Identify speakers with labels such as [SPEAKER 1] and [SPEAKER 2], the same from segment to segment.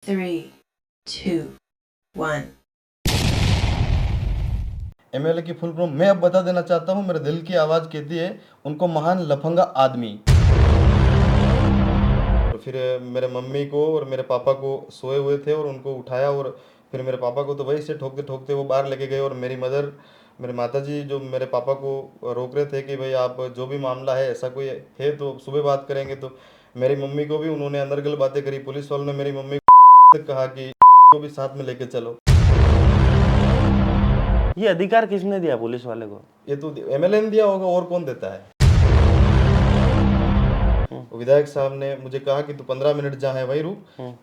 [SPEAKER 1] 3, 2, 1.
[SPEAKER 2] MLA की full form मैं अब बता देना चाहता हूँ। मेरे दिल की आवाज़ कहती है उनको महान लफंगा आदमी। तो फिर मेरे मम्मी को और मेरे पापा को सोए हुए थे और उनको उठाया और फिर मेरे पापा को तो वहीं से ठोकते ठोकते वो बाहर लेके गए। और मेरी मदर, मेरे माता जी जो मेरे पापा को रोक रहे थे कि भाई आप जो भी मामला है ऐसा कोई है तो सुबह बात करेंगे। तो मेरी मम्मी को भी उन्होंने अनर्गल बातें करी। पुलिस वालों ने मेरी मम्मी को कहा कि को भी साथ में लेके चलो।
[SPEAKER 3] ये अधिकार किसने दिया पुलिस वाले को?
[SPEAKER 2] ये तो एमएलए ने दिया होगा, और कौन देता है। विधायक साहब ने मुझे कहा कि तू 15 मिनट जहाँ है वहीं रुक,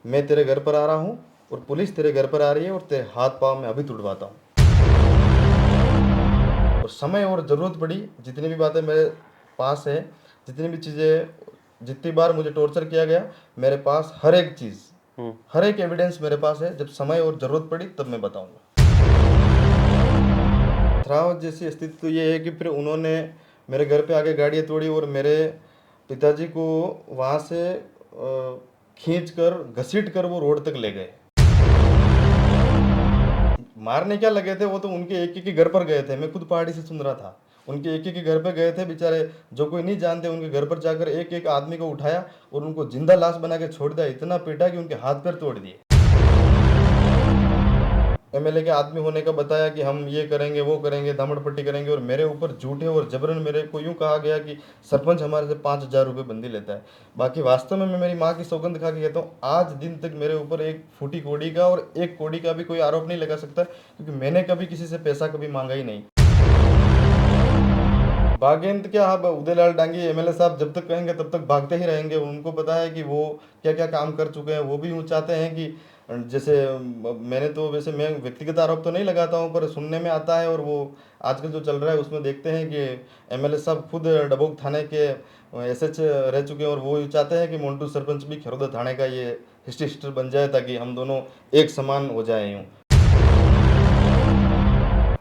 [SPEAKER 2] मैं तेरे घर पर आ रहा हूँ और पुलिस तेरे घर पर आ रही है और तेरे हाथ पाँव में अभी तुड़वाता हूँ। और समय और ज़रूरत पड़ी, जितनी भी बातें मेरे पास है, जितनी भी चीज़ें, जितनी बार मुझे टॉर्चर किया गया, मेरे पास हर एक चीज़, हर एक एविडेंस मेरे पास है। जब समय और ज़रूरत पड़ी तब मैं बताऊँगा। थरावत जैसी स्थिति तो ये है कि फिर उन्होंने मेरे घर पे आके गाड़ियाँ तोड़ी और मेरे पिताजी को वहाँ से खींच कर घसीट कर वो रोड तक ले गए। मारने क्या लगे थे, वो तो उनके एक के घर पर गए थे। मैं खुद पहाड़ी से सुन रहा था। उनके एक के घर पर गए थे बेचारे, जो कोई नहीं जानते, उनके घर पर जाकर एक एक आदमी को उठाया और उनको जिंदा लाश बना के छोड़ दिया। इतना पीटा कि उनके हाथ पैर तोड़ दिए। एमएलए के आदमी होने का बताया कि हम ये करेंगे वो करेंगे, दामड़ पट्टी करेंगे, और मेरे ऊपर झूठे और जबरन मेरे को यूँ कहा गया कि सरपंच हमारे से 5,000 रुपये बंदी लेता है। बाकी वास्तव में मैं मेरी माँ की सौगंध खा के कहता हूँ, आज दिन तक मेरे ऊपर एक फूटी कौड़ी का और एक कौड़ी का भी कोई आरोप नहीं लगा सकता, क्योंकि मैंने कभी किसी से पैसा कभी मांगा ही नहीं। भागेंद्र क्या, आप उदयलाल डांगी एमएलए साहब जब तक कहेंगे तब तक भागते ही रहेंगे। उनको पता है कि वो क्या क्या काम कर चुके हैं। वो भी यूँ चाहते हैं कि जैसे मैंने तो, वैसे मैं व्यक्तिगत आरोप तो नहीं लगाता हूँ, पर सुनने में आता है और वो आजकल जो चल रहा है उसमें देखते हैं कि एमएलए साहब खुद डबोक थाने के एसएच रह चुके हैं और वो यूँ चाहते हैं कि मोन्टू सरपंच भी खरोदा थाने का ये हिस्ट्री बन जाए, ताकि हम दोनों एक समान हो जाए। यूँ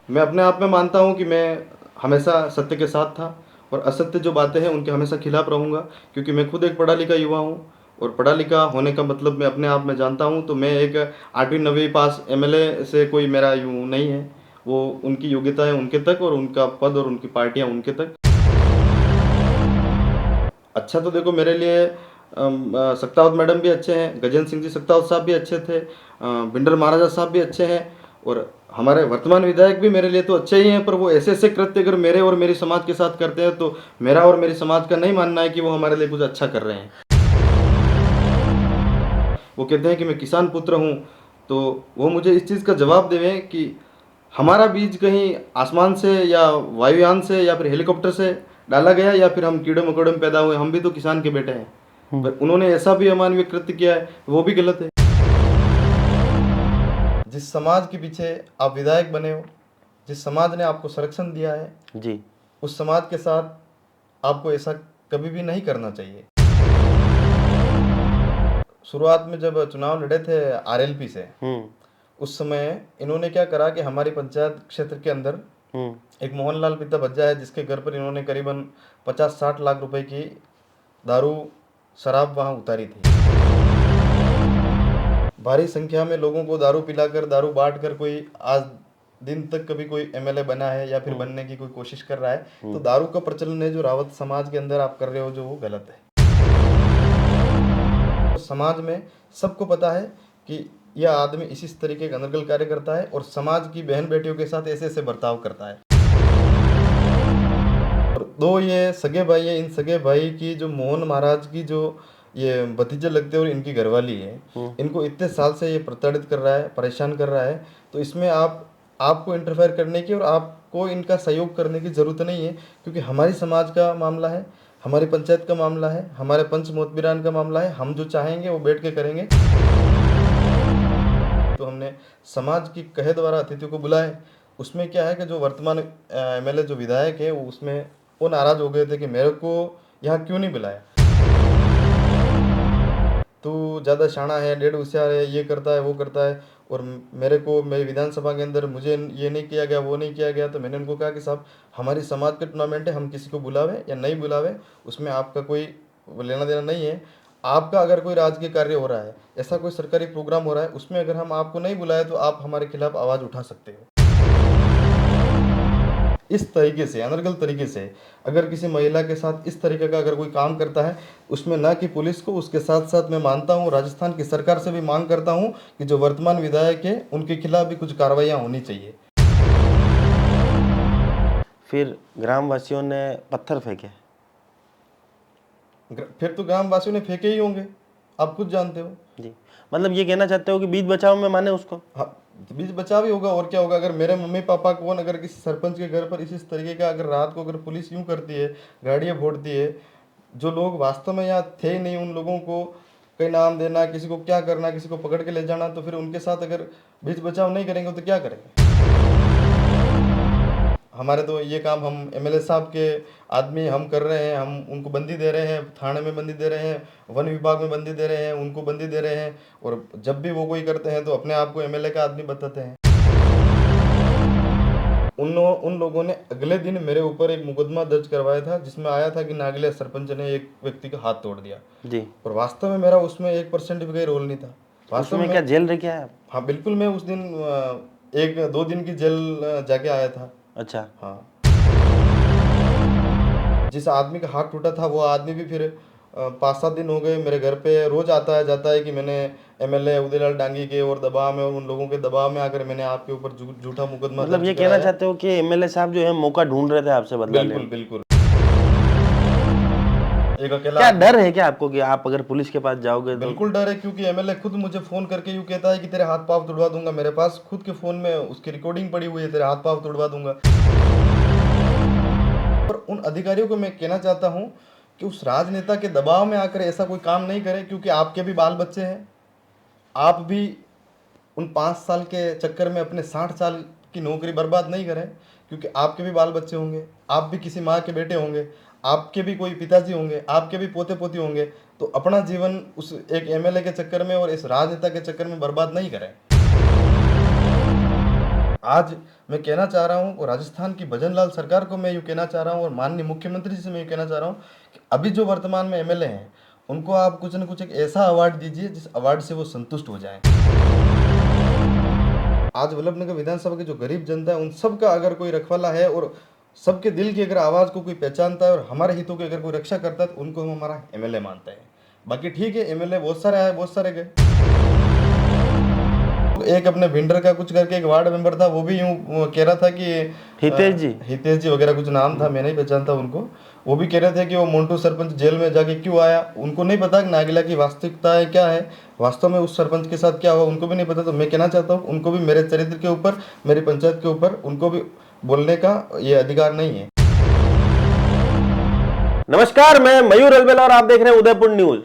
[SPEAKER 2] मैं अपने आप में मानता हूँ कि मैं हमेशा सत्य के साथ था और असत्य जो बातें हैं उनके हमेशा खिलाफ रहूँगा, क्योंकि मैं खुद एक पढ़ा लिखा युवा हूँ और पढ़ा लिखा होने का मतलब मैं अपने आप में जानता हूँ। तो मैं एक 8वीं 9वीं पास एमएलए से कोई मेरा यूँ नहीं है। वो उनकी योग्यता है उनके तक और उनका पद और उनकी पार्टियाँ उनके तक। अच्छा तो देखो, मेरे लिए सक्तावत मैडम भी अच्छे हैं, गजेंद्र सिंह जी सक्तावत साहब भी अच्छे थे, बिंडर महाराजा साहब भी अच्छे हैं, और हमारे वर्तमान विधायक भी मेरे लिए तो अच्छे ही हैं। पर वो ऐसे ऐसे कृत्य अगर मेरे और मेरी समाज के साथ करते हैं तो मेरा और मेरी समाज का नहीं मानना है कि वो हमारे लिए कुछ अच्छा कर रहे हैं। वो कहते हैं कि मैं किसान पुत्र हूँ, तो वो मुझे इस चीज़ का जवाब देवें कि हमारा बीज कहीं आसमान से या वायुयान से या फिर हेलीकॉप्टर से डाला गया, या फिर हम कीड़े मकोड़े में पैदा हुए। हम भी तो किसान के बेटे हैं, पर उन्होंने ऐसा भी अमानवीय कृत्य किया है, वो भी गलत है। जिस समाज के पीछे आप विधायक बने हो, जिस समाज ने आपको संरक्षण दिया है
[SPEAKER 3] जी,
[SPEAKER 2] उस समाज के साथ आपको ऐसा कभी भी नहीं करना चाहिए। शुरुआत में जब चुनाव लड़े थे आरएलपी से, उस समय इन्होंने क्या करा कि हमारी पंचायत क्षेत्र के अंदर एक मोहनलाल पिता भज्जा है, जिसके घर पर इन्होंने करीबन 50-60 लाख रुपए की दारू शराब वहाँ उतारी थी। भारी संख्या में लोगों को दारू पिलाकर, दारू बांट कर कोई आज दिन तक कभी कोई एमएलए बना है या फिर बनने की कोई कोशिश कर रहा है। तो दारू का प्रचलन है जो रावत समाज के अंदर आप कर रहे हो, जो वो गलत है। तो समाज में सबको पता है कि यह आदमी इसी तरीके का अनर्गल कार्य करता है और समाज की बहन बेटियों के साथ ऐसे ऐसे बर्ताव करता है। और दो ये सगे भाई है, इन सगे भाई की जो मोहन महाराज की जो ये भतीजे लगते हैं और इनकी घरवाली है, इनको इतने साल से ये प्रताड़ित कर रहा है, परेशान कर रहा है। तो इसमें आपको इंटरफेयर करने की और आपको इनका सहयोग करने की ज़रूरत नहीं है, क्योंकि हमारी समाज का मामला है, हमारी पंचायत का मामला है, हमारे पंच मोतबिरान का मामला है। हम जो चाहेंगे वो बैठ के करेंगे। तो हमने समाज की कहे द्वारा अतिथियों को बुलाए। उसमें क्या है कि जो वर्तमान एमएलए जो विधायक है उसमें वो नाराज़ हो गए थे कि मेरे को यहाँ क्यों नहीं बुलाया, तू ज़्यादा शाना है, डेढ़ होशियार है, ये करता है वो करता है, और मेरे को मेरी विधानसभा के अंदर मुझे ये नहीं किया गया, वो नहीं किया गया। तो मैंने उनको कहा कि साहब, हमारी समाज का टूर्नामेंट है, हम किसी को बुलावे या नहीं बुलावे उसमें आपका कोई लेना देना नहीं है। आपका अगर कोई राजकीय कार्य हो रहा है, ऐसा कोई सरकारी प्रोग्राम हो रहा है, उसमें अगर हम आपको नहीं बुलाए तो आप हमारे खिलाफ आवाज़ उठा सकते हो। इस तरीके से अनर्गल तरीके से अगर किसी महिला के साथ इस तरीके का अगर कोई काम करता है, उसमें ना कि पुलिस को, उसके साथ साथ मैं मानता हूँ राजस्थान की सरकार से भी मांग करता हूँ कि जो वर्तमान विधायक है उनके खिलाफ भी कुछ कार्रवाइयाँ होनी चाहिए।
[SPEAKER 3] फिर ग्रामवासियों ने पत्थर फेंके।
[SPEAKER 2] फिर तो ग्रामवासियों ने फेंके ही होंगे, आप खुद जानते हो।
[SPEAKER 3] जी, मतलब ये कहना चाहते हो कि बीच बचाव में माने उसको?
[SPEAKER 2] हाँ, बीच बचाव ही होगा और क्या होगा। अगर मेरे मम्मी पापा को अगर किसी सरपंच के घर पर इस तरीके का अगर रात को अगर पुलिस यूं करती है, गाड़ियां फोड़ती है, जो लोग वास्तव में यहाँ थे ही नहीं, उन लोगों को कहीं नाम देना, किसी को क्या करना, किसी को पकड़ के ले जाना, तो फिर उनके साथ अगर बीच बचाव नहीं करेंगे तो क्या करेंगे। हमारे तो ये काम हम एमएलए साहब के आदमी हम कर रहे हैं, हम उनको बंदी दे रहे हैं, थाने में बंदी दे रहे हैं, वन विभाग में बंदी दे रहे हैं, उनको बंदी दे रहे हैं, और जब भी वो कोई करते हैं तो अपने आप को एमएलए का आदमी बताते हैं। उन लोगों ने अगले दिन मेरे ऊपर एक मुकदमा दर्ज करवाया था, जिसमें आया था कि नागले सरपंच ने एक व्यक्ति का हाथ तोड़ दिया
[SPEAKER 3] जी,
[SPEAKER 2] और वास्तव में मेरा उसमें 1% भी कोई रोल नहीं था। वास्तव
[SPEAKER 3] उसमें
[SPEAKER 2] में
[SPEAKER 3] क्या जेल रह क्या है?
[SPEAKER 2] हाँ बिल्कुल, मैं उस दिन 1-2 दिन की जेल जाके आया था।
[SPEAKER 3] अच्छा,
[SPEAKER 2] हाँ, जिस आदमी का हाथ टूटा था वो आदमी भी फिर 5-7 दिन हो गए मेरे घर पे रोज आता है जाता है कि मैंने एमएलए उदयलाल डांगी के और दबाव में और उन लोगों के दबाव में आकर मैंने आपके ऊपर झूठा मुकदमा
[SPEAKER 3] मतलब
[SPEAKER 2] दर्ज
[SPEAKER 3] ये कहना
[SPEAKER 2] कराया।
[SPEAKER 3] चाहते हो कि एमएलए साहब जो है मौका ढूंढ रहे थे आपसे बदला लेने?
[SPEAKER 2] बिल्कुल बिल्कुल। एक अकेला
[SPEAKER 3] क्या डर है क्या आपको कि आप अगर पुलिस के पास जाओगे तो?
[SPEAKER 2] बिल्कुल डर है, क्योंकि एमएलए खुद मुझे फोन करके यूं कहता है कि तेरे हाथ पांव तोड़वा दूंगा। मेरे पास खुद के फोन में उसकी रिकॉर्डिंग पड़ी हुई है, तेरे हाथ पांव तोड़वा दूंगा। और उन अधिकारियों को मैं कहना चाहता हूं कि उस राजनेता के दबाव में आकर ऐसा कोई काम नहीं करें, क्योंकि आपके भी बाल बच्चे हैं। आप भी उन 5 साल के चक्कर में अपने 60 साल की नौकरी बर्बाद नहीं करें, क्योंकि आपके भी बाल बच्चे होंगे, आप भी किसी माँ के बेटे होंगे, आपके भी कोई पिताजी होंगे, आपके भी पोते पोती होंगे। तो अपना जीवन उस एक एमएलए के चक्कर में और इस राजनेता के चक्कर में बर्बाद नहीं करें। आज मैं कहना चाह रहा हूँ और राजस्थान की भजनलाल सरकार को मैं यूँ कहना चाह रहा हूँ और माननीय मुख्यमंत्री जी से मैं यूँ कहना चाह रहा हूँ कि अभी जो वर्तमान में एमएलए हैं उनको आप कुछ न कुछ एक ऐसा अवार्ड दीजिए जिस अवार्ड से वो संतुष्ट हो जाएं। आज वल्लभनगर विधानसभा की जो गरीब जनता है उन सब का अगर कोई रखवाला है और सबके दिल की अगर आवाज़ को कोई पहचानता है और हमारे हितों की अगर कोई रक्षा करता है तो उनको हम हमारा एमएलए मानते हैं। बाकी ठीक है, एमएलए बहुत सारे आए, बहुत सारे गए। एक अपने भिंडर का कुछ करके एक वार्ड मेंबर था, वो भी यूं कह रहा था कि हितेश जी वगैरह कुछ नाम था, मैं नहीं पहचानता उनको। वो भी कह रहे थे कि वो मोन्टू सरपंच जेल में जाके क्यों आया। उनको नहीं पता कि नागिला की वास्तविकता है क्या है, वास्तव में उस सरपंच के साथ क्या हुआ उनको भी नहीं पता। तो मैं कहना चाहता हूँ उनको भी मेरे चरित्र के ऊपर, मेरी पंचायत के ऊपर उनको भी बोलने का ये अधिकार नहीं है।
[SPEAKER 3] नमस्कार, मैं मयूर अलवेला और आप देख रहे हैं उदयपुर न्यूज।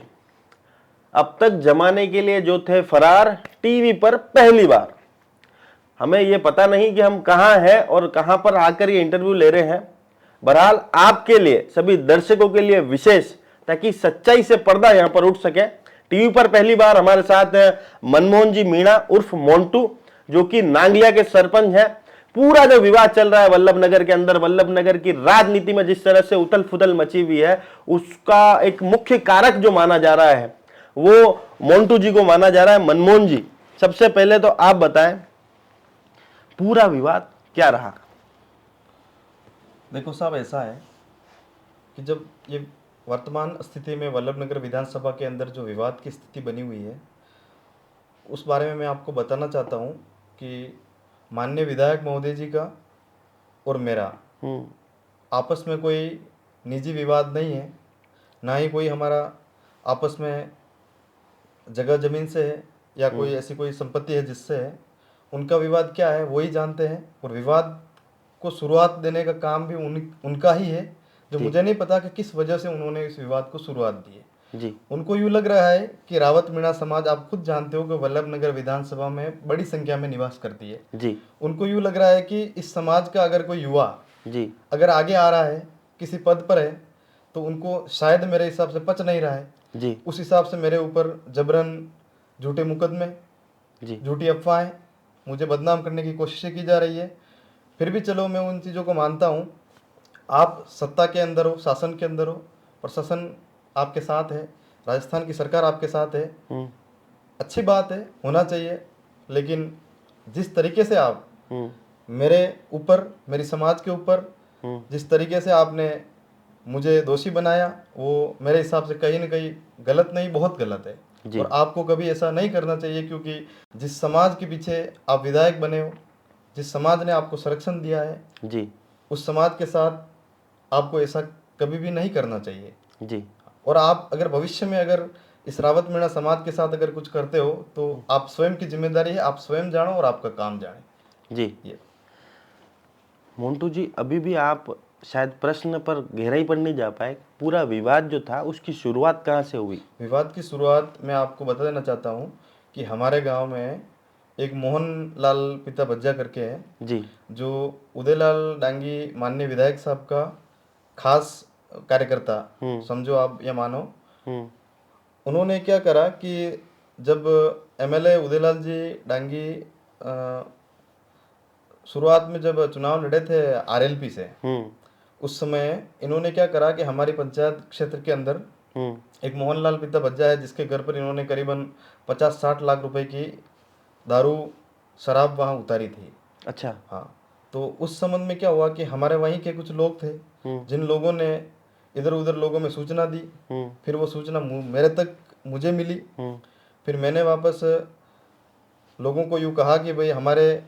[SPEAKER 3] अब तक जमाने के लिए जो थे फरार, टीवी पर पहली बार। हमें यह पता नहीं कि हम कहां हैं और कहां पर आकर ये इंटरव्यू ले रहे हैं। बहरहाल आपके लिए, सभी दर्शकों के लिए विशेष, ताकि सच्चाई से पर्दा यहां पर उठ सके। टीवी पर पहली बार हमारे साथ मनमोहन जी मीणा उर्फ मोन्टू, जो कि नांगलिया के सरपंच हैं। पूरा जो विवाद चल रहा है वल्लभनगर के अंदर, वल्लभनगर की राजनीति में जिस तरह से उथल फुथल मची हुई है, उसका एक मुख्य कारक जो माना जा रहा है वो मोन्टू जी को माना जा रहा है। मनमोहन जी, सबसे पहले तो आप बताएं पूरा विवाद क्या रहा?
[SPEAKER 2] देखो साहब, ऐसा है कि जब ये वर्तमान स्थिति में वल्लभनगर विधानसभा के अंदर जो विवाद की स्थिति बनी हुई है, उस बारे में मैं आपको बताना चाहता हूँ कि माननीय विधायक महोदय जी का और मेरा आपस में कोई निजी विवाद नहीं है, ना ही कोई हमारा आपस में जगह ज़मीन से है या कोई ऐसी कोई संपत्ति है जिससे है। उनका विवाद क्या है वही जानते हैं, और विवाद को शुरुआत देने का काम भी उनका ही है, जो मुझे नहीं पता कि किस वजह से उन्होंने इस विवाद को शुरुआत दी है जी। उनको यूँ लग रहा है कि रावत मीणा समाज, आप खुद जानते हो कि वल्लभनगर विधानसभा में बड़ी संख्या में निवास करती है जी। उनको यूँ लग रहा है कि इस समाज का अगर कोई युवा जी अगर आगे आ रहा है, किसी पद पर है, तो उनको शायद मेरे हिसाब से पच नहीं रहा है जी। उस हिसाब से मेरे ऊपर जबरन झूठे मुकदमे जी, झूठी अफवाहें, मुझे बदनाम करने की कोशिशें की जा रही है। फिर भी चलो, मैं उन चीज़ों को मानता हूँ। आप सत्ता के अंदर हो, शासन के अंदर हो, प्रशासन आपके साथ है, राजस्थान की सरकार आपके साथ है,
[SPEAKER 3] हम्म,
[SPEAKER 2] अच्छी बात है, होना चाहिए। लेकिन जिस तरीके से आप
[SPEAKER 3] हम्म,
[SPEAKER 2] मेरे ऊपर, मेरी समाज के ऊपर
[SPEAKER 3] हम्म,
[SPEAKER 2] जिस तरीके से आपने मुझे दोषी बनाया, वो मेरे हिसाब से कहीं ना कहीं गलत नहीं, बहुत गलत है।
[SPEAKER 3] जी।
[SPEAKER 2] और आपको कभी ऐसा नहीं करना चाहिए, क्योंकि जिस समाज के पीछे आप विधायक बने हो, जिस समाज ने आपको संरक्षण दिया है,
[SPEAKER 3] जी।
[SPEAKER 2] उस समाज के साथ आपको ऐसा कभी भी नहीं करना चाहिए।
[SPEAKER 3] जी।
[SPEAKER 2] और आप अगर भविष्य में अगर इस रावत मीणा समाज के साथ अगर कुछ करते हो तो आप स्वयं की जिम्मेदारी है, आप स्वयं जानो और आपका काम जाने।
[SPEAKER 3] जी।
[SPEAKER 2] ये
[SPEAKER 3] मोन्टू जी, अभी भी आप शायद प्रश्न पर गहराई पर नहीं जा पाए। पूरा विवाद जो था उसकी शुरुआत कहाँ से हुई?
[SPEAKER 2] विवाद की शुरुआत मैं आपको बता देना चाहता हूँ कि हमारे गांव में एक मोहन लाल पिता बज्जा करके है,
[SPEAKER 3] जी।
[SPEAKER 2] जो उदयलाल डांगी माननीय विधायक साहब का खास कार्यकर्ता समझो आप या मानो।
[SPEAKER 3] हम्म,
[SPEAKER 2] उन्होंने क्या करा कि जब एमएलए उदयलाल जी डांगी शुरुआत में जब चुनाव लड़े थे आरएलपी से,
[SPEAKER 3] हम्म,
[SPEAKER 2] उस समय इन्होंने क्या करा कि हमारी पंचायत क्षेत्र के अंदर
[SPEAKER 3] हम्म,
[SPEAKER 2] एक मोहनलाल पिता बज्जा है, जिसके घर पर इन्होंने करीबन 50-60 लाख रुपए की दारू शराब वहाँ उतारी थी।
[SPEAKER 3] अच्छा।
[SPEAKER 2] हाँ, तो उस संबंध में क्या हुआ कि हमारे वहीं के कुछ लोग थे, जिन लोगों ने इधर उधर लोगों में सूचना दी। फिर वो सूचना मेरे तक मुझे मिली। फिर मैंने वापस लोगों को यूँ कहा कि भाई हमारे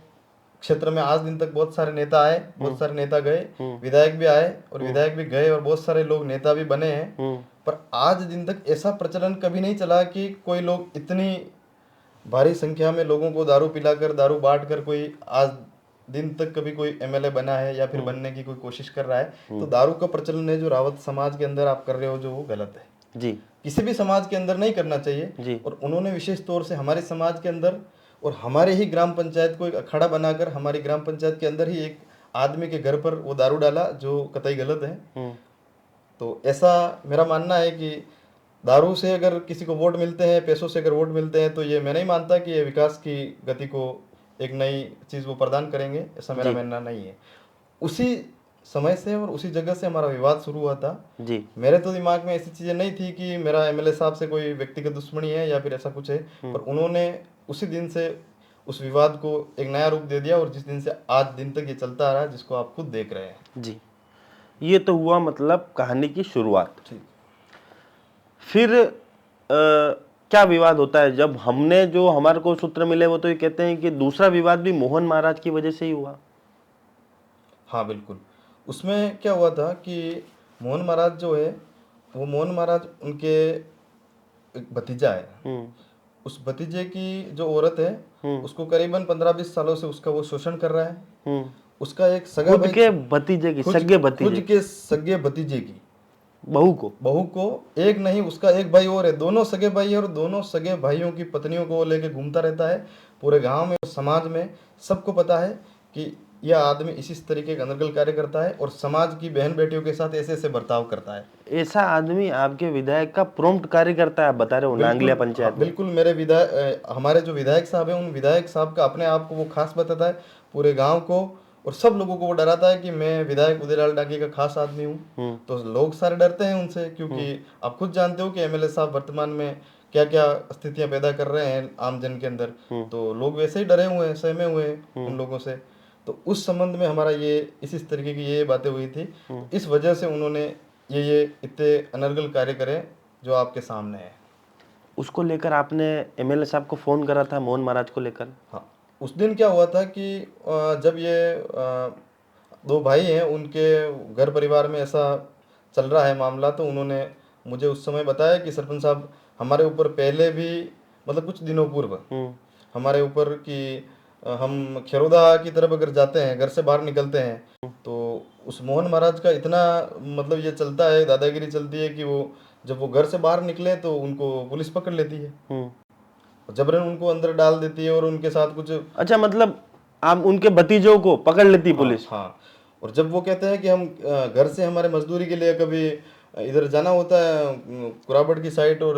[SPEAKER 2] क्षेत्र में आज दिन तक बहुत सारे नेता आए, बहुत सारे नेता गए, विधायक भी आए और विधायक भी गए और बहुत सारे लोग नेता भी बने हैं, पर आज दिन तक ऐसा प्रचलन कभी नहीं चला कि कोई लोग इतनी भारी संख्या में लोगों को दारू पिलाकर, दारू बांट कर कोई आज दिन तक कभी कोई एमएलए बना है या फिर बनने की कोई कोशिश कर रहा है। तो दारू का प्रचलन है जो रावत समाज के अंदर आप कर रहे हो, जो वो गलत है
[SPEAKER 3] जी।
[SPEAKER 2] किसी भी समाज के अंदर नहीं करना चाहिए।
[SPEAKER 3] जी।
[SPEAKER 2] और उन्होंने विशेष तौर से हमारे समाज के अंदर और हमारे ही ग्राम पंचायत को एक अखाड़ा बनाकर हमारी ग्राम पंचायत के अंदर ही एक आदमी के घर पर वो दारू डाला, जो कतई गलत है। तो ऐसा मेरा मानना है कि दारू से अगर किसी को वोट मिलते हैं, पैसों से अगर वोट मिलते हैं, तो ये मैं नहीं मानता कि ये विकास की गति को एक नई चीज़ वो प्रदान करेंगे, ऐसा मेरा मानना नहीं है। उसी समय से और उसी जगह से हमारा विवाद शुरू हुआ था।
[SPEAKER 3] जी।
[SPEAKER 2] मेरे तो दिमाग में ऐसी चीज़ें नहीं थी कि मेरा एमएलए साहब से कोई व्यक्तिगत दुश्मनी है या फिर ऐसा कुछ है, पर उन्होंने उसी दिन से उस विवाद को एक नया रूप दे दिया और जिस दिन से आज दिन तक ये चलता आ रहा है, जिसको आप खुद देख रहे हैं।
[SPEAKER 3] जी। ये तो हुआ मतलब कहानी की शुरुआत।
[SPEAKER 2] ठीक।
[SPEAKER 3] फिर क्या विवाद होता है? जब हमने जो हमारे को सूत्र मिले वो तो ये कहते हैं कि दूसरा विवाद भी मोहन महाराज की वजह से ही हुआ।
[SPEAKER 2] हाँ बिल्कुल, उसमें क्या हुआ था कि मोहन महाराज जो है, वो मोहन महाराज उनके एक भतीजा है। उस भतीजे की जो औरत है, उसको करीबन 15-20 सालों से उसका वो शोषण कर रहा है। उसका एक सगा
[SPEAKER 3] खुद के भतीजे की, सगे भतीजे,
[SPEAKER 2] खुद के सगे भतीजे की
[SPEAKER 3] बहू को
[SPEAKER 2] एक नहीं, उसका एक भाई और है, दोनों सगे भाई है और दोनों सगे भाइयों की पत्नियों को लेके घूमता रहता है। पूरे गांव में, समाज में सबको पता है कि यह आदमी इसी तरीके का अनर्गल कार्य करता है और समाज की बहन बेटियों के साथ ऐसे ऐसे बर्ताव करता है।
[SPEAKER 3] ऐसा आदमी आपके विधायक का प्रॉम्प्ट कार्य करता है, आप बता रहे हो नांगलिया पंचायत में।
[SPEAKER 2] बिल्कुल, मेरे हमारे जो विधायक साहब हैं, उन विधायक साहब का अपने आप को वो खास बताता है, पूरे गांव को और सब लोगों को वो डराता है कि मैं विधायक उदयलाल डांगी का खास आदमी हूँ। तो लोग सारे डरते हैं उनसे, क्योंकि आप खुद जानते हो कि एमएलए साहब वर्तमान में क्या क्या स्थितियां पैदा कर रहे हैं आम जन के अंदर। तो लोग वैसे ही डरे हुए हैं, सहमे हुए हैं उन लोगों से। तो उस संबंध में हमारा ये इस तरीके की ये बातें हुई थी। इस वजह से उन्होंने ये इतने अनर्गल कार्य करे जो आपके सामने है।
[SPEAKER 3] उसको लेकर आपने एमएलए साहब को फोन करा था, मोहन महाराज को लेकर?
[SPEAKER 2] हाँ, उस दिन क्या हुआ था कि जब ये दो भाई हैं, उनके घर परिवार में ऐसा चल रहा है मामला, तो उन्होंने मुझे उस समय बताया कि सरपंच साहब हमारे ऊपर पहले भी, मतलब कुछ दिनों पूर्व हमारे ऊपर कि हम खेरोदा की तरफ अगर जाते हैं, घर से बाहर निकलते हैं, तो उस मोहन महाराज का इतना मतलब ये चलता है, दादागिरी चलती है कि वो जब वो घर से बाहर निकले तो उनको पुलिस पकड़ लेती है, जबरन उनको अंदर डाल देती है और उनके साथ कुछ। अच्छा,
[SPEAKER 3] मतलब आप उनके भतीजों को पकड़ लेती पुलिस?
[SPEAKER 2] हाँ, और जब वो कहते हैं कि हम घर से हमारे मजदूरी के लिए कभी इधर जाना होता है कुराबड़ की साइड और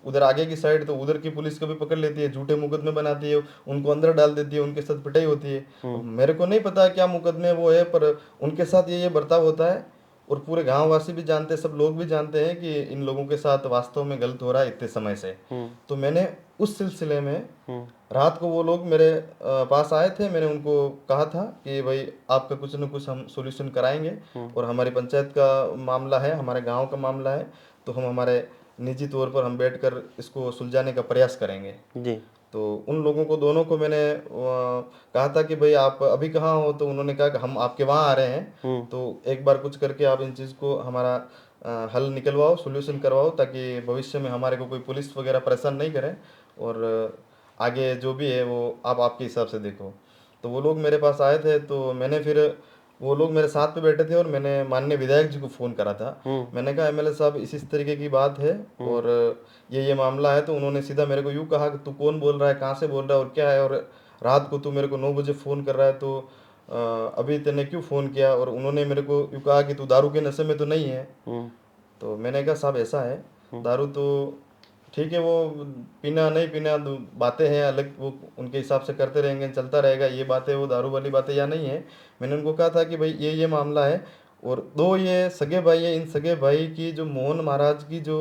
[SPEAKER 2] उधर आगे की साइड, तो उधर की पुलिस कभी पकड़ लेती है, झूठे मुकदमे बनाती है, उनको अंदर डाल देती है, उनके साथ पिटाई होती है। मेरे को नहीं पता क्या मुकदमे वो है, पर उनके साथ ये बर्ताव होता है। और पूरे गांव वासी भी जानते हैं, सब लोग भी जानते हैं कि इन लोगों के साथ वास्तव में गलत हो रहा है इतने समय से। तो मैंने उस सिलसिले में रात को वो लोग मेरे पास आए थे, मैंने उनको कहा था कि भाई आपका कुछ न कुछ हम सॉल्यूशन कराएंगे, और हमारी पंचायत का मामला है, हमारे गांव का मामला है, तो हम हमारे निजी तौर पर हम बैठकर इसको सुलझाने का प्रयास करेंगे।
[SPEAKER 3] जी।
[SPEAKER 2] तो उन लोगों को दोनों को मैंने कहा था कि भाई आप अभी कहाँ हो, तो उन्होंने कहा कि हम आपके वहाँ आ रहे हैं, तो एक बार कुछ करके आप इन चीज़ को हमारा हल निकलवाओ, सोल्यूशन करवाओ, ताकि भविष्य में हमारे को कोई पुलिस वगैरह परेशान नहीं करे, और आगे जो भी है वो आप आपके हिसाब से देखो। तो वो लोग मेरे पास आए थे, तो मैंने फिर वो लोग मेरे साथ पे बैठे थे और मैंने माननीय विधायक जी को फ़ोन करा था। मैंने कहा एमएलए साहब इस तरीके की बात है और ये मामला है। तो उन्होंने सीधा मेरे को यूँ कहा कि तू कौन बोल रहा है, कहाँ से बोल रहा है और क्या है, और रात को तू मेरे को 9 बजे फ़ोन कर रहा है, तो अभी तेने क्यों फ़ोन किया। और उन्होंने मेरे को यूँ कहा कि तू दारू के नशे में तो नहीं है। तो मैंने कहा साहब ऐसा है, दारू तो ठीक है, वो पीना नहीं पीना बातें हैं अलग, वो उनके हिसाब से करते रहेंगे, चलता रहेगा, ये बातें वो दारू वाली बातें या नहीं है। मैंने उनको कहा था कि भाई ये मामला है, और 2 ये सगे भाई है, इन सगे भाई की जो मोहन महाराज की जो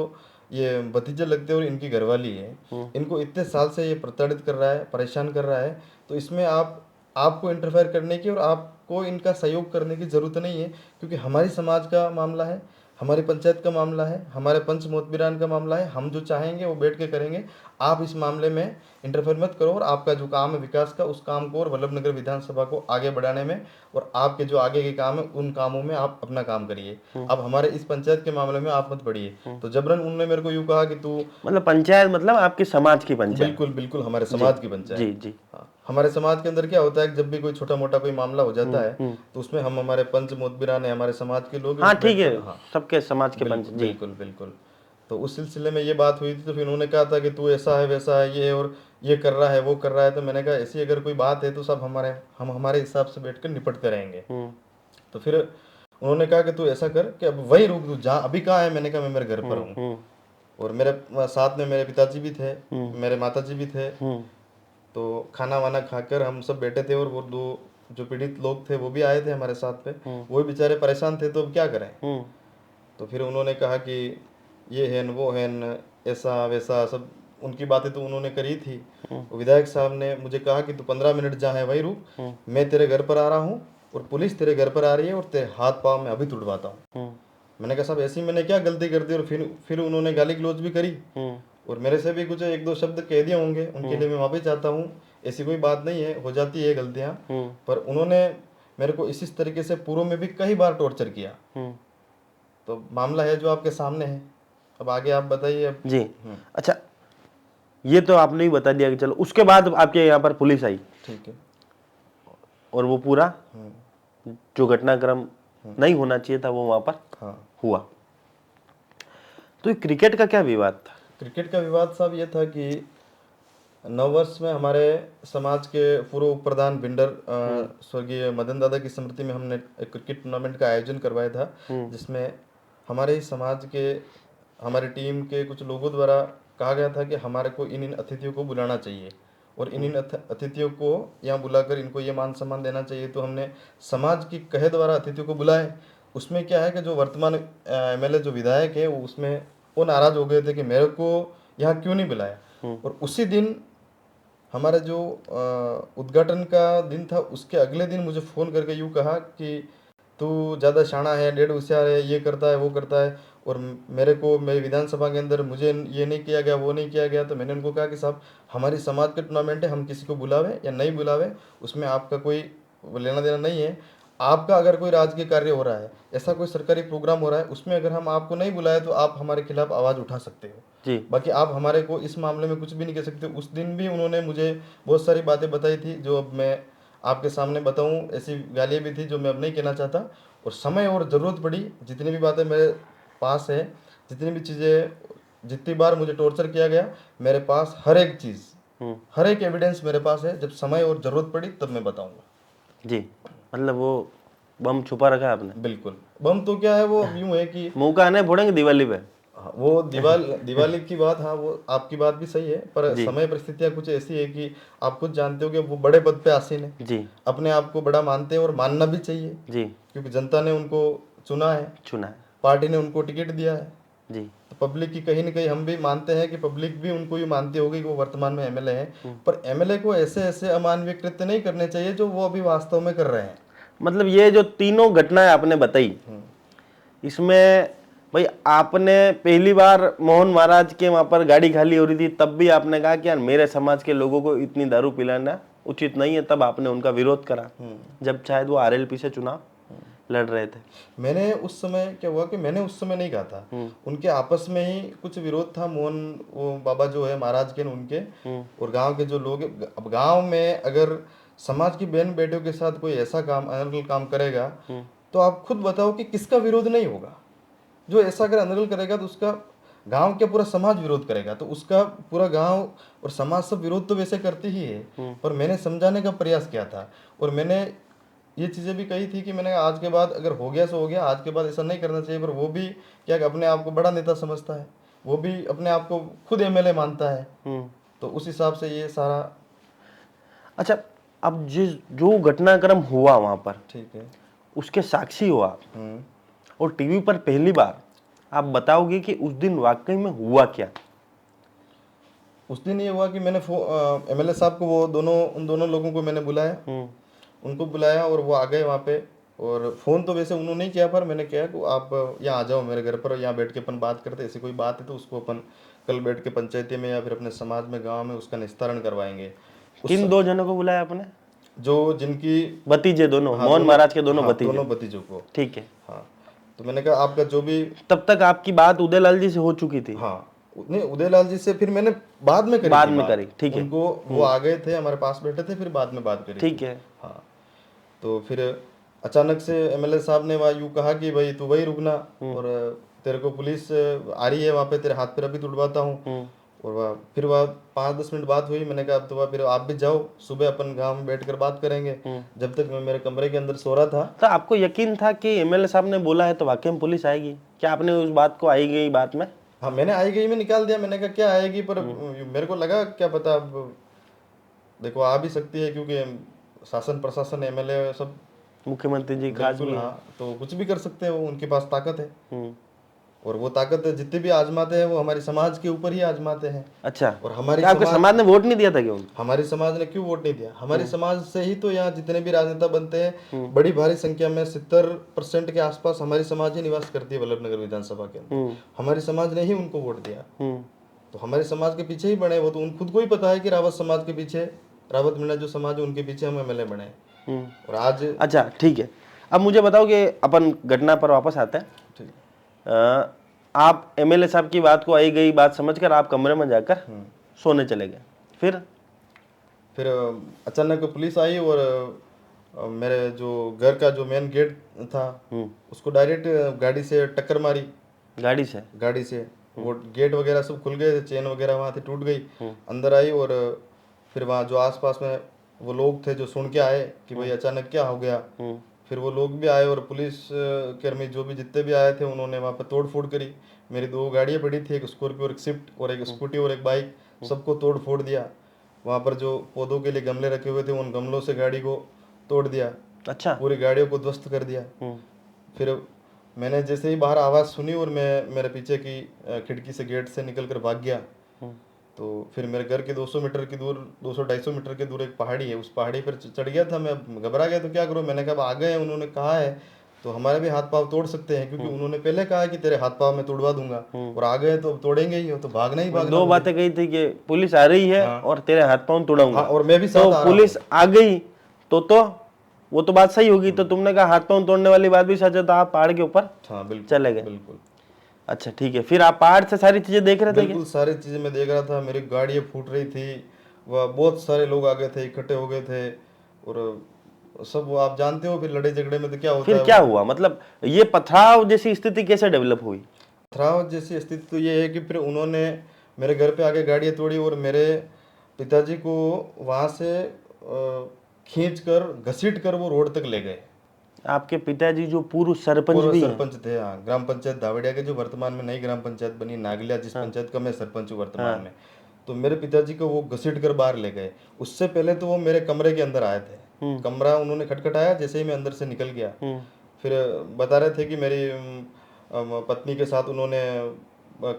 [SPEAKER 2] ये भतीजे लगते हैं और इनकी घरवाली है, इनको इतने साल से ये प्रताड़ित कर रहा है, परेशान कर रहा है। तो इसमें आपको इंटरफेयर करने की और आपको इनका सहयोग करने की ज़रूरत नहीं है, क्योंकि हमारी समाज का मामला है, हमारी पंचायत का मामला है, हमारे पंच मोतबिरान का मामला है। हम जो चाहेंगे वो बैठ के करेंगे, आप इस मामले में इंटरफेयर मत करो, और आपका जो काम है विकास का, उस काम को और वल्लभनगर विधानसभा को आगे बढ़ाने में, और आपके जो आगे के काम है उन कामों में आप अपना काम करिए। अब हमारे इस पंचायत के मामले में आप मत बढ़िए। तो जबरन उन्होंने मेरे को यूँ कहा कि तू,
[SPEAKER 3] मतलब पंचायत मतलब आपके समाज की पंचायत?
[SPEAKER 2] बिल्कुल बिल्कुल हमारे समाज की पंचायत।
[SPEAKER 3] जी जी।
[SPEAKER 2] हाँ, हमारे समाज के अंदर क्या होता है कि जब भी कोई छोटा मोटा कोई मामला हो जाता है, तो उसमें हम हमारे पंच मोतबिरान है, हमारे समाज के लोग,
[SPEAKER 3] हाँ ठीक है,
[SPEAKER 2] हाँ
[SPEAKER 3] सबके समाज के पंच। जी
[SPEAKER 2] बिल्कुल बिल्कुल। तो उस सिलसिले में ये बात हुई थी, तो फिर उन्होंने कहा था कि तू ऐसा है वैसा है, ये और ये कर रहा है वो कर रहा है। तो मैंने कहा ऐसी अगर कोई बात है तो सब हम हमारे हिसाब से बैठकर निपटते रहेंगे। तो फिर उन्होंने कहा कि तू ऐसा कर कि अब वही रुक, तू जहाँ अभी कहाँ है। मैंने कहा मैं मेरे घर पर हूँ, और मेरे साथ में मेरे पिताजी भी थे, मेरे माताजी भी थे। तो खाना वाना खाकर हम सब बैठे थे, और वो 2 जो पीड़ित लोग थे वो भी आए थे हमारे साथ पे। वो भी बेचारे परेशान थे, तो अब क्या करें। तो फिर उन्होंने कहा कि ये है न वो है न, ऐसा वैसा सब उनकी बातें तो उन्होंने करी थी। विधायक साहब ने मुझे कहा कि तू 15 मिनट जहाँ है वही रुक, मैं तेरे घर पर आ रहा हूँ, और पुलिस तेरे घर पर आ रही है, और तेरे हाथ पाँव मैं अभी तुड़वाता हूँ। मैंने कहा साहब ऐसी मैंने क्या गलती कर दी। और फिर उन्होंने गाली गलौज भी करी, और मेरे से भी कुछ 1-2 शब्द कह दिए होंगे, उनके लिए मैं माफी चाहता हूँ। ऐसी कोई बात नहीं है, हो जाती है गलतियाँ, पर उन्होंने मेरे को इस तरीके से पूर्व में भी कई बार टॉर्चर किया। तो मामला है जो आपके सामने है, अब आगे आप बताइए अब।
[SPEAKER 3] जी। अच्छा, ये तो आपने ही बता दिया कि चलो, उसके बाद आपके यहाँ पर पुलिस आई,
[SPEAKER 2] ठीक है,
[SPEAKER 3] और वो पूरा जो घटनाक्रम नहीं होना चाहिए था वो वहां पर हुआ। तो ये क्रिकेट का क्या विवाद था?
[SPEAKER 2] क्रिकेट का विवाद साहब ये था कि नववर्ष में हमारे समाज के पूर्व उप प्रधान भिंडर स्वर्गीय मदन दादा की स्मृति में हमने एक क्रिकेट टूर्नामेंट का आयोजन करवाया था, जिसमें हमारे ही समाज के, हमारी टीम के कुछ लोगों द्वारा कहा गया था कि हमारे को इन अतिथियों को बुलाना चाहिए, और इन अतिथियों को यहाँ बुलाकर इनको ये मान सम्मान देना चाहिए। तो हमने समाज की कहे द्वारा अतिथियों को बुलाए। उसमें क्या है कि जो वर्तमान एमएलए जो विधायक है वो नाराज हो गए थे कि मेरे को यहाँ क्यों नहीं बुलाया। और उसी दिन हमारे जो उद्घाटन का दिन था, उसके अगले दिन मुझे फ़ोन करके यूँ कहा कि तू ज़्यादा शाना है, डेढ़ होशियार है, ये करता है वो करता है, और मेरी विधानसभा के अंदर मुझे ये नहीं किया गया, वो नहीं किया गया। तो मैंने उनको कहा कि साहब हमारी समाज के टूर्नामेंट है, हम किसी को बुलावे या नहीं बुलावे उसमें आपका कोई लेना देना नहीं है। आपका अगर कोई राजकीय कार्य हो रहा है, ऐसा कोई सरकारी प्रोग्राम हो रहा है, उसमें अगर हम आपको नहीं बुलाए तो आप हमारे खिलाफ आवाज़ उठा सकते हो
[SPEAKER 3] जी।
[SPEAKER 2] बाकी आप हमारे को इस मामले में कुछ भी नहीं कह सकते। उस दिन भी उन्होंने मुझे बहुत सारी बातें बताई थी जो अब मैं आपके सामने बताऊं, ऐसी गालियाँ भी थी जो मैं अब नहीं कहना चाहता। और समय और ज़रूरत पड़ी, जितनी भी बातें मेरे पास है, जितनी भी चीज़ें, जितनी बार मुझे टॉर्चर किया गया, मेरे पास हर एक चीज़, हर एक एविडेंस मेरे पास है। जब समय और ज़रूरत पड़ी तब मैं बताऊंगा।
[SPEAKER 3] जी, मतलब वो बम छुपा रखा है आपने?
[SPEAKER 2] बिल्कुल, बम तो क्या है, वो यूँ है कि
[SPEAKER 3] मुंह का आने फोड़ेंगे दिवाली पे।
[SPEAKER 2] वो दिवाली की बात, हाँ वो आपकी बात भी सही है, पर समय परिस्थितियाँ कुछ ऐसी है कि आप खुद जानते हो कि वो बड़े पद पे आसीन है
[SPEAKER 3] जी,
[SPEAKER 2] अपने आप को बड़ा मानते हैं, और मानना भी चाहिए
[SPEAKER 3] जी,
[SPEAKER 2] क्योंकि जनता ने उनको चुना है,
[SPEAKER 3] चुना है
[SPEAKER 2] पार्टी ने उनको टिकट दिया है,
[SPEAKER 3] जी।
[SPEAKER 2] तो पब्लिक की कहीं ना कहीं हम भी मानते हैं कि पब्लिक भी उनको ये मानती होगी कि वो वर्तमान में एमएलए हैं, पर एमएलए को ऐसे ऐसे अमानवीय कृत्य नहीं करने चाहिए जो वो अभी वास्तव में कर रहे हैं।
[SPEAKER 3] मतलब ये जो तीनों घटनाएं आपने बताई, इसमें भाई आपने पहली बार मोहन महाराज के वहां पर गाड़ी खाली हो रही थी, तब भी आपने कहा कि यार मेरे समाज के लोगों को इतनी दारू पिलाना उचित नहीं है, तब आपने उनका विरोध करा, जब शायद वो आरएलपी से चुनाव लड़ रहे थे।
[SPEAKER 2] मैंने उस समय क्या हुआ कि मैंने उस समय नहीं कहा था, उनके आपस में ही कुछ विरोध था, मोहन वो बाबा जो है महाराज के उनके और गांव के जो लोग, अब गांव में अगर समाज की बहन बेटियों के साथ कोई ऐसा काम अनर्गल काम करेगा तो आप खुद बताओ कि किसका विरोध नहीं होगा। जो ऐसा अगर अनर्गल करेगा तो उसका गांव के पूरा समाज विरोध करेगा, तो उसका पूरा गांव और समाज सब विरोध तो वैसे करती ही है, पर मैंने समझाने का प्रयास किया था और मैंने ये चीज़ें भी कही थी कि मैंने आज के बाद अगर हो गया सो हो गया, आज के बाद ऐसा नहीं करना चाहिए। पर वो भी क्या अपने आप को बड़ा नेता समझता है, वो भी अपने आप को खुद एमएलए मानता है, तो उस हिसाब से ये सारा।
[SPEAKER 3] अच्छा, अब जो घटनाक्रम हुआ वहां पर,
[SPEAKER 2] ठीक है,
[SPEAKER 3] उसके साक्षी हो आप और टीवी पर पहली बार आप बताओगे कि उस दिन वाकई में हुआ क्या?
[SPEAKER 2] उस दिन ये हुआ कि मैंने एमएलए साहब को उन दोनों लोगों को मैंने बुलाया, उनको बुलाया और वो आ गए वहाँ पे, और फ़ोन तो वैसे उन्होंने नहीं किया, पर मैंने कहा कि आप यहाँ आ जाओ मेरे घर पर, यहाँ बैठ के अपन बात करते, ऐसी कोई बात है तो उसको अपन कल बैठ के पंचायती में या फिर अपने समाज में गांव में उसका निस्तारण करवाएंगे।
[SPEAKER 3] किन दो जनों को बुलाया आपने?
[SPEAKER 2] जो जिनकी
[SPEAKER 3] भतीजे दोनों,
[SPEAKER 2] हाँ,
[SPEAKER 3] मोहन महाराज के दोनों
[SPEAKER 2] हाँ,
[SPEAKER 3] भतीजे।
[SPEAKER 2] दोनों भतीजों को।
[SPEAKER 3] ठीक है,
[SPEAKER 2] हाँ, तो मैंने कहा आपका जो भी,
[SPEAKER 3] तब तक आपकी बात उदयलाल जी से हो चुकी थी?
[SPEAKER 2] हाँ, नहीं, उदयलाल जी से फिर मैंने बाद में करी,
[SPEAKER 3] ठीक है।
[SPEAKER 2] उनको वो आ गए थे, हमारे पास बैठे थे, फिर बाद में बात करी।
[SPEAKER 3] ठीक है,
[SPEAKER 2] हाँ, तो फिर अचानक से एमएलए साहब ने वहाँ यूँ कहा कि भाई तू वही रुकना और तेरे को पुलिस आ रही है वहाँ पे, तेरे हाथ पैर अभी तुड़वाता हूँ। और फिर वह 5-10 मिनट बात हुई, मैंने कहा अब तो फिर आप भी जाओ, सुबह अपन गांव में बैठकर बात करेंगे। जब तक मैं मेरे कमरे के अंदर सो रहा था।
[SPEAKER 3] तो आपको यकीन था कि एमएलए साहब ने बोला है तो वाकई में पुलिस आएगी? क्या आपने उस बात को आई गई बात में?
[SPEAKER 2] हाँ, मैंने आई गई में निकाल दिया, मैंने कहा क्या आएगी, पर मेरे को लगा क्या पता, अब देखो आ भी सकती है, क्योंकि शासन प्रशासन एमएलए सब
[SPEAKER 3] मुख्यमंत्री जी खास भी,
[SPEAKER 2] हाँ, तो कुछ भी कर सकते हैं वो, उनके पास ताकत है। और वो ताकत जितने भी आजमाते हैं वो हमारे समाज के ऊपर ही आजमाते हैं।
[SPEAKER 3] अच्छा,
[SPEAKER 2] और हमारी
[SPEAKER 3] आपके समाज ने वोट नहीं दिया था क्यों?
[SPEAKER 2] हमारे समाज ने क्यों वोट नहीं दिया? हमारे समाज से ही तो यहाँ जितने भी राजनेता बनते हैं, बड़ी भारी संख्या में 70% के आसपास हमारी समाज ही निवास करती है वल्लभनगर विधानसभा के अंदर। हमारे समाज ने ही उनको वोट दिया, तो हमारे समाज के पीछे ही बने वो, तो उन खुद को ही पता है कि रावत समाज के पीछे, रावत मीणा जो समाज है उनके पीछे हम एमएलए बने। और आज
[SPEAKER 3] अच्छा ठीक है, अब मुझे बताओ कि अपन घटना पर वापस आते हैं। आप एमएलए साहब की बात को आई गई बात समझकर आप कमरे में जाकर सोने चले गए, फिर
[SPEAKER 2] अचानक पुलिस आई और मेरे जो घर का जो मेन गेट था उसको डायरेक्ट गाड़ी से टक्कर मारी। गाड़ी से वो गेट वगैरह सब खुल गए, चेन वगैरह वहाँ से टूट गई, अंदर आई। और फिर वहाँ जो आसपास में वो लोग थे जो सुन के आए कि भाई अचानक क्या हो गया, फिर वो लोग भी आए और पुलिस कर्मी जो भी जितने भी आए थे उन्होंने वहाँ पर तोड़ फोड़ करी। मेरी 2 गाड़ियाँ पड़ी थी, एक स्कॉर्पियो और एक स्विफ्ट और एक स्कूटी और एक बाइक, सबको तोड़ फोड़ दिया। वहाँ पर जो पौधों के लिए गमले रखे हुए थे उन गमलों से गाड़ी को तोड़ दिया।
[SPEAKER 3] अच्छा, पूरी
[SPEAKER 2] गाड़ियों को ध्वस्त कर दिया। फिर मैंने जैसे ही बाहर आवाज़ सुनी और मैं मेरे पीछे की खिड़की से गेट से निकल कर भाग गया, तो फिर मेरे घर के 200 मीटर की दूर, 200-250 मीटर की दूर एक पहाड़ी है, उस पहाड़ी पर चढ़ गया था। मैं घबरा गया तो क्या करूँ, मैंने कहा आ गए, उन्होंने कहा है तो हमारे भी हाथ पांव तोड़ सकते हैं, क्योंकि उन्होंने पहले कहा कि तेरे हाथ पांव मैं तोड़वा दूंगा, और आ गए तो तोड़ेंगे ही, तो भागना ही भागना।
[SPEAKER 3] 2 बातें कही थी कि पुलिस आ रही है और तेरे हाथ पांव तोड़ूंगा,
[SPEAKER 2] और मैं भी साथ
[SPEAKER 3] तो पुलिस आ गई तो वो तो बात सही होगी। तो तुमने कहा हाथ पांव तोड़ने वाली बात भी सच है, तो आप पहाड़ के ऊपर चले गए।
[SPEAKER 2] बिल्कुल।
[SPEAKER 3] अच्छा ठीक है, फिर आप पहाड़ से सारी चीजें देख रहे थे?
[SPEAKER 2] बिल्कुल सारी चीजें मैं देख रहा था, मेरी गाड़ियाँ फूट रही थी, वह बहुत सारे लोग आ गए थे, इकट्ठे हो गए थे, और सब वो आप जानते हो फिर लड़े झगड़े में तो क्या होता है।
[SPEAKER 3] फिर क्या हुआ, मतलब ये पथराव जैसी स्थिति कैसे डेवलप हुई?
[SPEAKER 2] पथराव जैसी स्थिति तो ये है कि फिर उन्होंने मेरे घर पे आके गाड़ियाँ तोड़ी और मेरे पिताजी को वहाँ से खींच कर घसीट कर वो रोड तक ले गए।
[SPEAKER 3] आपके पिताजी जो पूर्व सरपंच
[SPEAKER 2] थे, हाँ, ग्राम पंचायत दावड़िया के, जो वर्तमान में नई ग्राम पंचायत बनी नागलिया, जिस पंचायत का मैं सरपंच हूँ वर्तमान में, तो मेरे पिताजी को वो घसीट कर बाहर ले गए। उससे पहले तो वो मेरे कमरे के अंदर आए थे, कमरा उन्होंने खटखटाया, जैसे ही मैं अंदर से निकल गया, फिर बता रहे थे कि मेरी पत्नी के साथ उन्होंने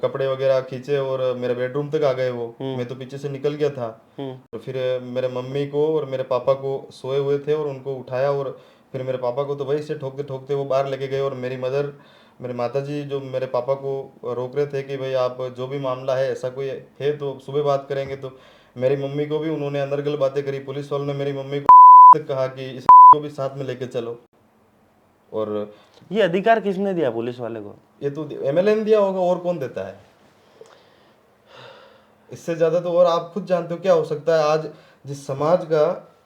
[SPEAKER 2] कपड़े वगैरह खींचे और मेरे बेडरूम तक आ गए वो। मैं तो पीछे से निकल गया था। तो फिर मेरे मम्मी को और मेरे पापा को सोए हुए थे और उनको उठाया, और फिर मेरे पापा को तो वहीं से ठोकते ठोकते वो बाहर लेके गए। और मेरे माता जी जो मेरे पापा को रोक रहे थे कि भाई आप जो भी मामला है, ऐसा कोई है तो सुबह बात करेंगे। तो मेरी मम्मी को भी उन्होंने अनर्गल बातें करी। पुलिस वालों ने मेरी मम्मी को तक कहा कि इस को भी साथ में लेके चलो। और
[SPEAKER 3] ये अधिकार किसने दिया पुलिस वाले को?
[SPEAKER 2] ये तो एमएलए ने दिया होगा, और कौन देता है? इससे ज्यादा तो और आप खुद जानते हो क्या हो सकता है। आज जिस समाज का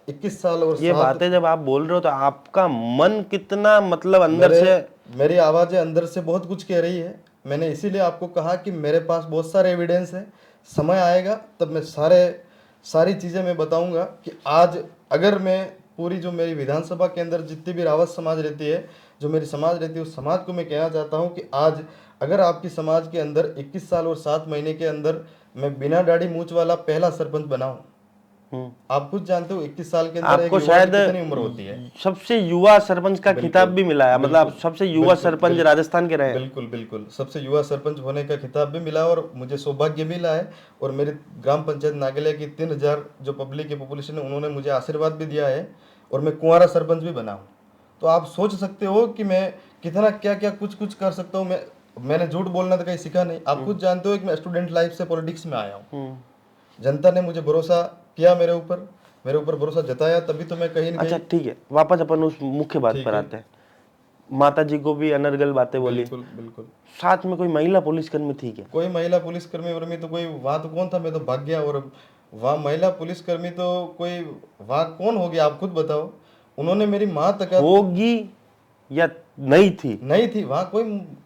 [SPEAKER 2] 21 साल और
[SPEAKER 3] ये बातें जब आप बोल रहे हो तो आपका मन कितना मतलब अंदर से,
[SPEAKER 2] मेरी आवाजें अंदर से बहुत कुछ कह रही है। मैंने इसीलिए आपको कहा कि मेरे पास बहुत सारे एविडेंस है, समय आएगा तब मैं सारी चीजें मैं बताऊंगा कि आज अगर मैं पूरी जो मेरी विधानसभा के अंदर जितनी भी रावत समाज रहती है, जो मेरी समाज रहती है, उस समाज को मैं कहना चाहता हूं कि आज अगर आपकी समाज के अंदर 21 साल और 7 महीने के अंदर मैं बिना दाढ़ी मूंछ वाला पहला सरपंच बना हूं। आप खुद जानते हो 21 साल के अंदर
[SPEAKER 3] आपको शायद
[SPEAKER 2] कितनी उम्र होती है।
[SPEAKER 3] सबसे युवा सरपंच का खिताब भी मिला है, मतलब आप सबसे युवा सरपंच राजस्थान के रहे।
[SPEAKER 2] बिल्कुल बिल्कुल, सबसे युवा सरपंच होने का खिताब भी मिला और मुझे सौभाग्य मिला है। और मेरे ग्राम पंचायत नागेलिया की 3000 जो पब्लिक की पॉपुलेशन है, उन्होंने मुझे आशीर्वाद भी दिया है और मैं कुंवारा सरपंच भी बना हूँ। तो आप सोच सकते हो कि मैं कितना क्या क्या कुछ कर सकता हूँ। मैंने झूठ बोलना तो कहीं सीखा नहीं। आप खुद जानते हो कि मैं स्टूडेंट लाइफ से पॉलिटिक्स में आया हूँ। जनता ने मुझे भरोसा किया, मेरे ऊपर भरोसा जताया, तभी तो मैं कहीं ना कहीं।
[SPEAKER 3] अच्छा ठीक है, वापस अपन उस मुख्य बात पर आते हैं। माता जी को भी अनर्गल बातें बोली।
[SPEAKER 2] बिल्कुल बिल्कुल।
[SPEAKER 3] साथ में कोई महिला पुलिसकर्मी थी क्या?
[SPEAKER 2] कोई महिला पुलिसकर्मी वर्मी तो कोई वहां तो कौन था? मैं तो भाग गया। और वहाँ महिला पुलिसकर्मी तो कोई वहां कौन होगी? आप खुद बताओ। उन्होंने मेरी माँ तक
[SPEAKER 3] होगी या नहीं थी?
[SPEAKER 2] नहीं थी वहां,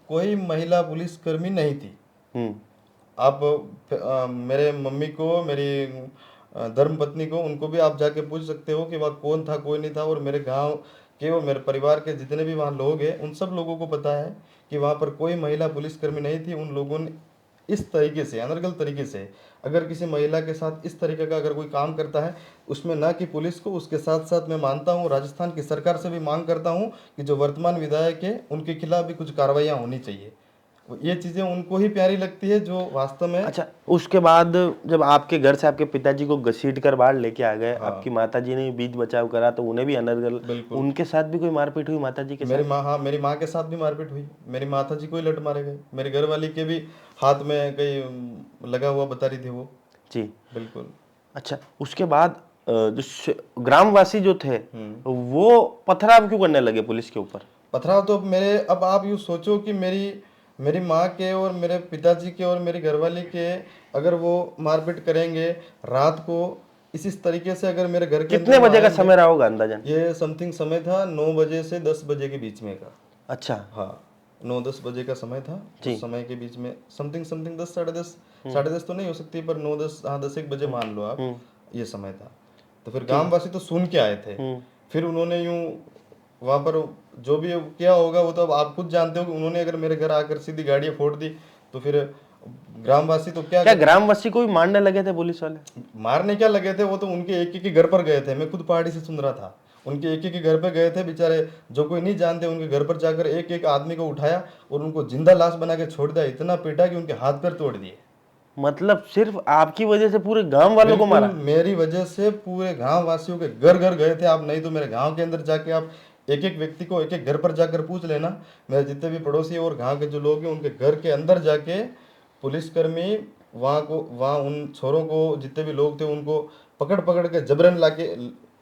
[SPEAKER 2] कोई महिला पुलिसकर्मी नहीं थी। आप मेरे मम्मी को, मेरी धर्म पत्नी को, उनको भी आप जाके पूछ सकते हो कि वहाँ कौन था, कोई नहीं था। और मेरे गांव के और मेरे परिवार के जितने भी वहाँ लोग हैं, उन सब लोगों को पता है कि वहाँ पर कोई महिला पुलिसकर्मी नहीं थी। उन लोगों ने इस तरीके से, अनर्गल तरीके से, अगर किसी महिला के साथ इस तरीके का अगर कोई काम करता है, उसमें ना कि पुलिस को, उसके साथ साथ मैं मानता हूँ राजस्थान की सरकार से भी मांग करता हूँ कि जो वर्तमान विधायक है उनके खिलाफ भी कुछ कार्रवाइयाँ होनी चाहिए। ये चीजें उनको ही प्यारी लगती है जो वास्तव में।
[SPEAKER 3] अच्छा, उसके बाद जब आपके घर से आपके पिताजी को घसीट कर बाहर लेके आ गए, आपकी माताजी ने बीच बचाव करा तो उन्हें भी अनर्गल, उनके साथ भी कोई मारपीट हुई माताजी के साथ?
[SPEAKER 2] मेरी माँ के साथ भी मारपीट हुई। मेरी माता जी को ही लट मारे गए। मेरी घरवाली के भी हाथ में कहीं लगा हुआ बता रही थी वो।
[SPEAKER 3] जी
[SPEAKER 2] बिल्कुल।
[SPEAKER 3] अच्छा, उसके बाद जो ग्रामवासी जो थे वो पथराव क्यों करने लगे पुलिस के ऊपर?
[SPEAKER 2] पथराव तो अब आप यूँ सोचो कि मेरी माँ के और मेरे पिताजी के और मेरी घरवाली के अगर वो मारपीट करेंगे रात को इस तरीके से, अगर मेरे घर के
[SPEAKER 3] कितने बजे का समय रहा होगा अंदाजन?
[SPEAKER 2] ये समथिंग समय था 9 बजे से 10 बजे के बीच में का।
[SPEAKER 3] अच्छा
[SPEAKER 2] हाँ, 9-10 बजे का समय था। उस समय के बीच में समथिंग 10 साढ़े 10 तो नहीं हो सकती, पर 9-10, हाँ 10-1 बजे मान लो आप, ये समय था। तो फिर गांववासी तो सुन के आए थे। फिर उन्होंने यूं वहां पर जो भी क्या होगा वो तो अब आप खुद जानते हो कि उन्होंने अगर मेरे घर आकर सीधी गाड़ियां फोड़ दी तो फिर ग्रामवासी तो क्या
[SPEAKER 3] ग्रामवासी को भी मारने लगे थे पुलिस वाले?
[SPEAKER 2] मारने क्या लगे थे, वो तो उनके एक के घर पर गए थे। मैं खुद पहाड़ी से सुन रहा था। उनके एक के घर पे गए थे बेचारे, जो कोई नहीं जानते, उनके घर पर जाकर एक आदमी को उठाया और उनको जिंदा लाश बना के छोड़ दिया। इतना पीटा कि उनके हाथ पैर तोड़ दिए।
[SPEAKER 3] मतलब सिर्फ आपकी वजह से पूरे गांव वालों को मारा?
[SPEAKER 2] मेरी वजह से पूरे गांव वासियों के घर घर गए थे आप। नहीं तो मेरे गांव के अंदर जाके आप एक व्यक्ति को एक घर पर जाकर पूछ लेना। मेरे जितने भी पड़ोसी और गांव के जो लोग हैं उनके घर के अंदर जाके पुलिसकर्मी वहाँ उन छोरों को, जितने भी लोग थे, उनको पकड़ के जबरन लाके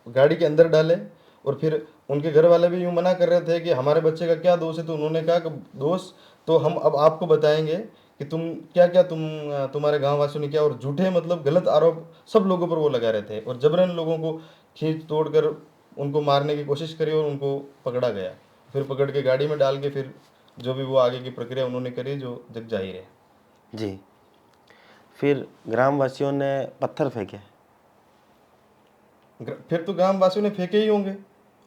[SPEAKER 2] गाड़ी के अंदर डाले। और फिर उनके घर वाले भी यूँ मना कर रहे थे कि हमारे बच्चे का क्या दोष है। तो उन्होंने कहा कि दोष तो हम अब आपको बताएंगे कि तुम्हारे गाँव वासियों ने क्या। और झूठे मतलब गलत आरोप सब लोगों पर वो लगा रहे थे और जबरन लोगों को खींच तोड़ कर उनको मारने की कोशिश करी और उनको पकड़ा गया। फिर पकड़ के गाड़ी में डाल के फिर जो भी वो आगे की प्रक्रिया उन्होंने करी, जो जग जाहिर है।
[SPEAKER 3] जी, फिर ग्रामवासियों ने पत्थर फेंके?
[SPEAKER 2] फिर तो ग्रामवासियों ने फेंके ही होंगे,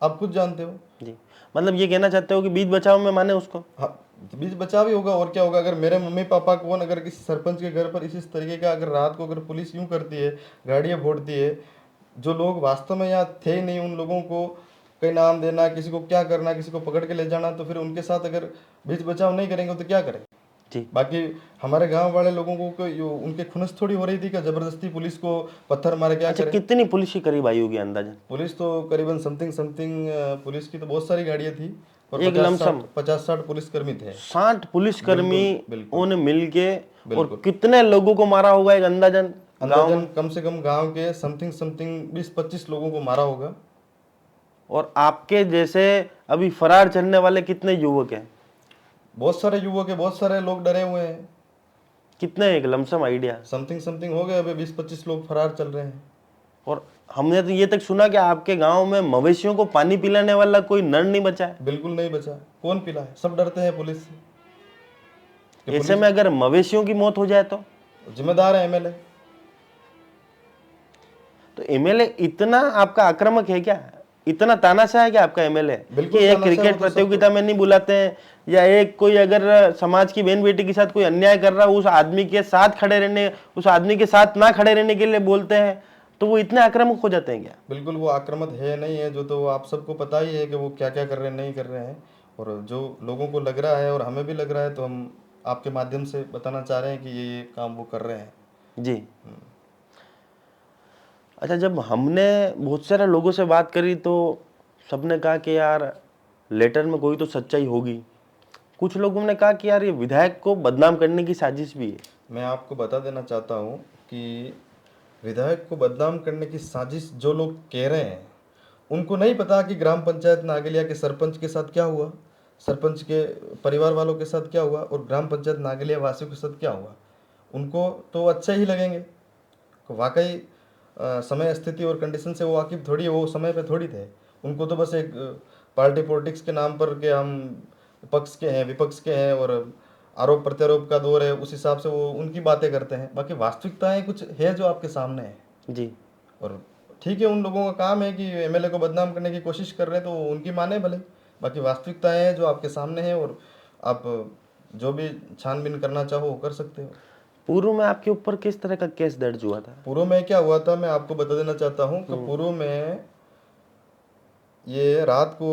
[SPEAKER 2] आप खुद जानते हो।
[SPEAKER 3] जी, मतलब ये कहना चाहते हो कि बीच बचाव में माने उसको?
[SPEAKER 2] हाँ, बीच बचाव ही होगा और क्या होगा। अगर मेरे मम्मी पापा को अगर किसी सरपंच के घर पर इस तरीके का अगर रात को अगर पुलिस यूं करती है, गाड़ियां फोड़ती है, जो लोग वास्तव में यहाँ थे नहीं, उन लोगों को कहीं नाम देना, किसी को क्या करना, किसी को पकड़ के ले जाना, तो फिर उनके साथ अगर बीच बचाव नहीं करेंगे तो क्या करें।
[SPEAKER 3] जी
[SPEAKER 2] बाकी हमारे गांव वाले लोगों को उनके खुनस थोड़ी हो रही थी कि जबरदस्ती पुलिस को पत्थर मारे, क्या
[SPEAKER 3] अच्छा,
[SPEAKER 2] करें।
[SPEAKER 3] कितनी पुलिस की करीब आई होगी अंदाजन?
[SPEAKER 2] पुलिस तो करीबन समथिंग पुलिस की तो बहुत सारी गाड़ियां थी और
[SPEAKER 3] एक लमसम
[SPEAKER 2] 50-60 पुलिसकर्मी थे।
[SPEAKER 3] 60 पुलिसकर्मी
[SPEAKER 2] बिल्कुल
[SPEAKER 3] उन्हें मिलके, और
[SPEAKER 2] बिल्कुल।
[SPEAKER 3] कितने लोगों को मारा होगा एक अंदाजन?
[SPEAKER 2] अंदाजन कम से कम गांव के समथिंग 20-25 लोगों को मारा होगा।
[SPEAKER 3] और आपके जैसे अभी फरार चलने वाले कितने युवक हैं?
[SPEAKER 2] बहुत सारे युवक है, बहुत सारे लोग डरे हुए हैं।
[SPEAKER 3] कितने, एक लमसम आइडिया?
[SPEAKER 2] समथिंग हो गए, अभी 20-25 लोग फरार चल रहे हैं।
[SPEAKER 3] और हमने तो ये तक सुना कि आपके गांव में मवेशियों को पानी पिलाने वाला कोई नर नहीं बचा है।
[SPEAKER 2] बिल्कुल नहीं बचा। कौन पिलाए, सब डरते हैं पुलिस से।
[SPEAKER 3] ऐसे में अगर मवेशियों की मौत हो जाए तो
[SPEAKER 2] जिम्मेदार है एमएलए।
[SPEAKER 3] तो एमएलए इतना आपका आक्रामक है क्या? इतना तानाशाह है क्या आपका एमएलए
[SPEAKER 2] बिल्कुल
[SPEAKER 3] कि एक
[SPEAKER 2] तानाशाह,
[SPEAKER 3] क्रिकेट
[SPEAKER 2] वो तो
[SPEAKER 3] प्रतियोगिता में नहीं बुलाते हैं, या एक कोई अगर समाज की बहन बेटी के साथ कोई अन्याय कर रहा है उस आदमी के साथ खड़े रहने, उस आदमी के साथ ना खड़े रहने के लिए बोलते हैं, तो वो इतने आक्रामक हो जाते हैं क्या?
[SPEAKER 2] बिल्कुल वो आक्रामक है नहीं है, जो तो आप सबको पता ही है कि वो क्या क्या कर रहे हैं, नहीं कर रहे हैं। और जो लोगों को लग रहा है और हमें भी लग रहा है, तो हम आपके माध्यम से बताना चाह रहे हैं कि ये काम वो कर रहे हैं।
[SPEAKER 3] जी। अच्छा, जब हमने बहुत सारे लोगों से बात करी तो सबने कहा कि यार लेटर में कोई तो सच्चाई होगी। कुछ लोगों ने कहा कि यार ये विधायक को बदनाम करने की साजिश भी है।
[SPEAKER 2] मैं आपको बता देना चाहता हूँ कि विधायक को बदनाम करने की साजिश जो लोग कह रहे हैं, उनको नहीं पता कि ग्राम पंचायत नागलिया के सरपंच के साथ क्या हुआ, सरपंच के परिवार वालों के साथ क्या हुआ और ग्राम पंचायत नागलिया वासियों के साथ क्या हुआ। उनको तो अच्छे ही लगेंगे। वाकई समय, स्थिति और कंडीशन से वो वाकिफ थोड़ी है, वो समय पे थोड़ी थे। उनको तो बस एक पार्टी पॉलिटिक्स के नाम पर कि हम पक्ष के हैं, विपक्ष के हैं और आरोप प्रत्यारोप का दौर है, उस हिसाब से वो उनकी बातें करते हैं। बाकी वास्तविकताएं कुछ है जो आपके सामने है।
[SPEAKER 3] जी।
[SPEAKER 2] और ठीक है, उन लोगों का काम है कि एमएलए को बदनाम करने की कोशिश कर रहे हैं, तो उनकी माने भले। बाकी वास्तविकताएं हैं जो आपके सामने है और आप जो भी छानबीन करना चाहो वो कर सकते हो।
[SPEAKER 3] पूर्व में आपके ऊपर किस तरह का केस दर्ज हुआ था?
[SPEAKER 2] पूर्व में क्या हुआ था, मैं आपको बता देना चाहता हूँ कि पूर्व में ये रात को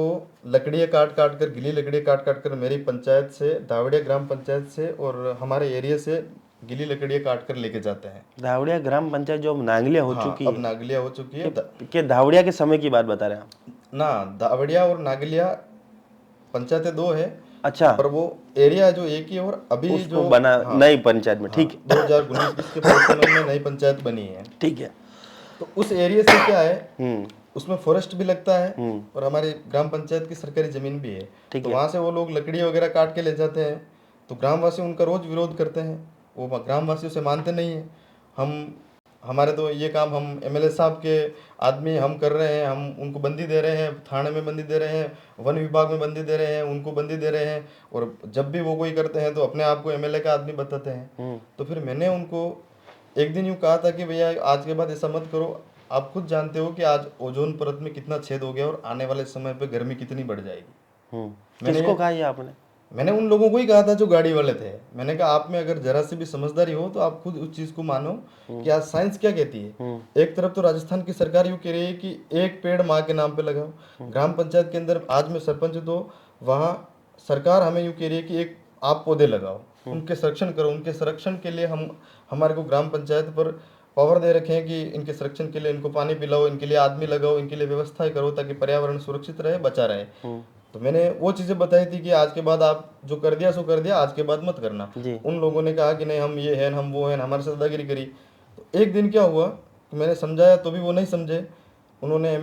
[SPEAKER 2] लकड़ियाँ काट काट कर, गीली लकड़ियाँ काट काट कर मेरी पंचायत से, धावड़िया ग्राम पंचायत से और हमारे एरिया से गीली लकड़ियाँ काट कर लेके जाते हैं।
[SPEAKER 3] धावड़िया ग्राम पंचायत जो अब नांगलिया हो चुकी
[SPEAKER 2] अब
[SPEAKER 3] है,
[SPEAKER 2] नागलिया हो चुकी है।
[SPEAKER 3] कि धावड़िया के समय की बात बता रहे हैं आप?
[SPEAKER 2] ना, धावड़िया और नागलिया पंचायतें दो है।
[SPEAKER 3] अच्छा,
[SPEAKER 2] पर वो एरिया जो एक ही है और अभी
[SPEAKER 3] उसको
[SPEAKER 2] जो
[SPEAKER 3] बना नई पंचायत में। ठीक है,
[SPEAKER 2] 2019-20 के समय में नई पंचायत बनी है।
[SPEAKER 3] ठीक है।
[SPEAKER 2] तो उस एरिया से क्या है, उसमें फॉरेस्ट भी लगता है और हमारी ग्राम पंचायत की सरकारी जमीन भी है। तो वहाँ से वो लोग लकड़ी वगैरह काट के ले जाते हैं, तो ग्रामवासी उनका रोज विरोध करते हैं। वो ग्रामवासियों से मानते नहीं है। हमारे तो ये काम, हम एमएलए साहब के आदमी हम कर रहे हैं, हम उनको बंदी दे रहे हैं, थाने में बंदी दे रहे हैं, वन विभाग में बंदी दे रहे हैं, उनको बंदी दे रहे हैं। और जब भी वो कोई करते हैं तो अपने आप को एमएलए का आदमी बताते हैं। तो फिर मैंने उनको एक दिन यूँ कहा था कि भैया आज के बाद ऐसा मत करो। आप खुद जानते हो कि आज ओजोन परत में कितना छेद हो गया और आने वाले समय पे गर्मी कितनी बढ़ जाएगी।
[SPEAKER 3] किसको कहा ये आपने?
[SPEAKER 2] मैंने उन लोगों को ही कहा था जो गाड़ी वाले थे। मैंने कहा आप में अगर जरा सी भी समझदारी हो तो आप खुद उस चीज को मानो कि आज साइंस क्या कहती है। एक तरफ तो राजस्थान की सरकार यूँ कह रही है कि एक पेड़ माँ के नाम पे लगाओ। ग्राम पंचायत के अंदर आज मैं सरपंच, तो वहाँ सरकार हमें यूँ कह रही है कि एक आप पौधे लगाओ, उनके संरक्षण करो। उनके संरक्षण के लिए हमारे को ग्राम पंचायत पर पावर दे रखे हैं कि इनके संरक्षण के लिए इनको पानी पिलाओ, इनके लिए आदमी लगाओ, इनके लिए व्यवस्थाएं करो ताकि पर्यावरण सुरक्षित रहे, बचा रहे। तो मैंने वो चीज़ें बताई थी कि आज के बाद आप जो कर दिया सो कर दिया, आज के बाद मत करना। उन लोगों ने कहा कि नहीं हम ये हैं, हम वो हैं, हमारे साथ दादागिरी करी। तो एक दिन क्या हुआ कि मैंने समझाया तो भी वो नहीं समझे। उन्होंने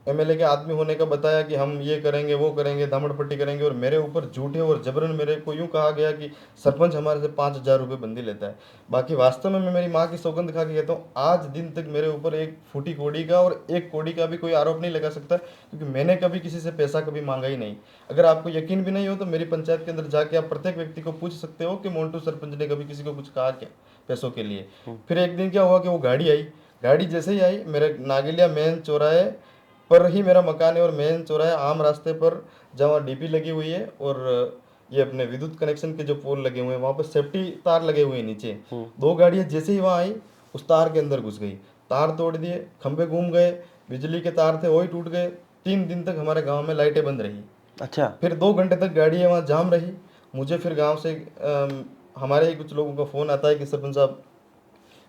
[SPEAKER 2] एमएलए के आदमी होने का बताया कि हम ये करेंगे, वो करेंगे, दामड़पट्टी करेंगे। और मेरे ऊपर झूठे और जबरन मेरे को यूँ कहा गया कि सरपंच हमारे से 5,000 रुपये बंदी लेता है। बाकी वास्तव में मैं मेरी माँ की सौगंध खा के कहता हूँ, आज दिन तक मेरे ऊपर एक फूटी कौड़ी का और एक कौड़ी का भी कोई आरोप नहीं लगा सकता, क्योंकि मैंने कभी किसी से पैसा कभी मांगा ही नहीं। अगर आपको यकीन भी नहीं हो तो मेरी पंचायत के अंदर जाके आप प्रत्येक व्यक्ति को पूछ सकते हो कि मोन्टू सरपंच ने कभी किसी को कुछ कहा क्या पैसों के लिए। फिर एक दिन क्या हुआ कि वो गाड़ी आई। गाड़ी जैसे ही आई, मेरे नागलिया मेन चौराहे पर ही मेरा मकान है और मेन चौराहे आम रास्ते पर जहाँ डीपी लगी हुई है और ये अपने विद्युत कनेक्शन के जो पोल लगे हुए हैं वहाँ पर सेफ्टी तार लगे हुए हैं नीचे। दो गाड़ियाँ जैसे ही वहाँ आई उस तार के अंदर घुस गई, तार तोड़ दिए, खंभे घूम गए, बिजली के तार थे वो ही टूट गए, 3 दिन तक हमारे गांव में लाइटें बंद रही।
[SPEAKER 3] अच्छा।
[SPEAKER 2] फिर 2 घंटे तक गाड़ियाँ वहाँ जाम रही। मुझे फिर गांव से हमारे ही कुछ लोगों का फ़ोन आता है कि सरपंच साहब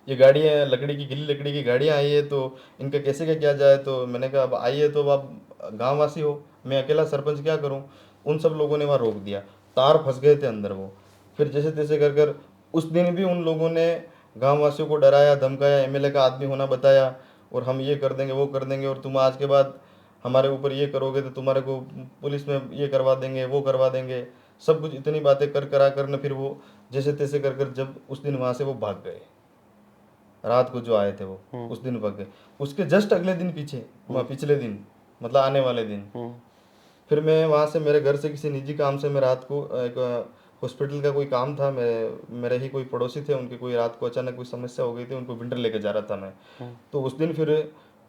[SPEAKER 2] ये गाड़ियाँ लकड़ी की, गीली लकड़ी की गाड़ियाँ आई है, तो इनका कैसे क्या किया जाए। तो मैंने कहा अब आइए, तो अब आप गाँव वासी हो, मैं अकेला सरपंच क्या करूँ। उन सब लोगों ने वहाँ रोक दिया, तार फंस गए थे अंदर वो। फिर जैसे तैसे कर कर उस दिन भी उन लोगों ने गाँव वासियों को डराया धमकाया, एमएलए का आदमी होना बताया, और हम ये कर देंगे वो कर देंगे, और तुम आज के बाद हमारे ऊपर ये करोगे तो तुम्हारे को पुलिस में ये करवा देंगे वो करवा देंगे, सब कुछ इतनी बातें कर करा कर न फिर वो जैसे तैसे कर कर जब उस दिन वहाँ से वो भाग गए। रात को जो आए थे वो उस दिन भाग गए। उसके जस्ट अगले दिन पीछे पिछले दिन मतलब आने वाले दिन फिर मैं वहाँ से मेरे घर से किसी निजी काम से मैं रात को एक हॉस्पिटल का कोई काम था, मेरे ही कोई पड़ोसी थे, उनके कोई रात को अचानक कोई समस्या हो गई थी, उनको विंटर लेके जा रहा था मैं। तो उस दिन फिर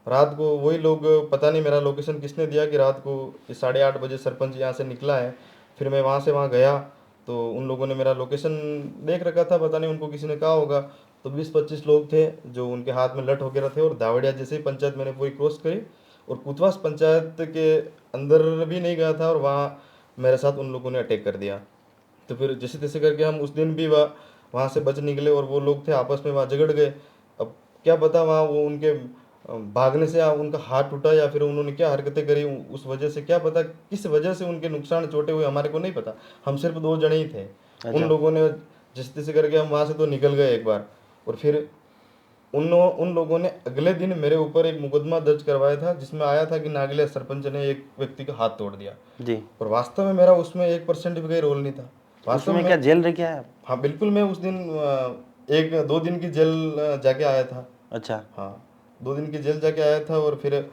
[SPEAKER 2] रात को वही लोग, पता नहीं मेरा लोकेशन किसने दिया कि रात को 8:30 बजे सरपंच यहाँ से निकला है। फिर मैं वहाँ से वहाँ गया तो उन लोगों ने मेरा लोकेशन देख रखा था, पता नहीं उनको किसी ने कहा होगा। तो 20-25 लोग थे जो उनके हाथ में लठ वगैरह थे, और दावड़िया जैसे ही पंचायत मैंने पूरी क्रॉस करी और कुतवास पंचायत के अंदर भी नहीं गया था, और वहाँ मेरे साथ उन लोगों ने अटैक कर दिया। तो फिर जैसे तैसे करके हम उस दिन भी वहाँ से बच निकले, और वो लोग थे आपस में वहाँ झगड़ गए। अब क्या पता वहाँ वो उनके भागने से उनका हाथ टूटा या फिर उन्होंने क्या हरकतें करी, उस वजह से क्या पता किस वजह से उनके नुकसान चोटें हुए, हमारे को नहीं पता। हम सिर्फ 2 जने ही थे। उन लोगों ने जिस तैसे करके हम वहाँ से तो निकल गए एक बार, और फिर उन लोगों ने अगले दिन मेरे ऊपर एक मुकदमा दर्ज करवाया था, जिसमें आया था कि नागले सरपंच ने एक व्यक्ति का हाथ तोड़ दिया
[SPEAKER 3] जी।
[SPEAKER 2] और वास्तव में मेरा उसमें 1% भी कोई रोल नहीं था। वास्तव
[SPEAKER 3] उसमें क्या जेल रह गया है?
[SPEAKER 2] हाँ बिल्कुल, मैं उस दिन 1-2 दिन की जेल जाके आया था।
[SPEAKER 3] अच्छा।
[SPEAKER 2] हाँ 2 दिन की जेल जाके आया था, और फिर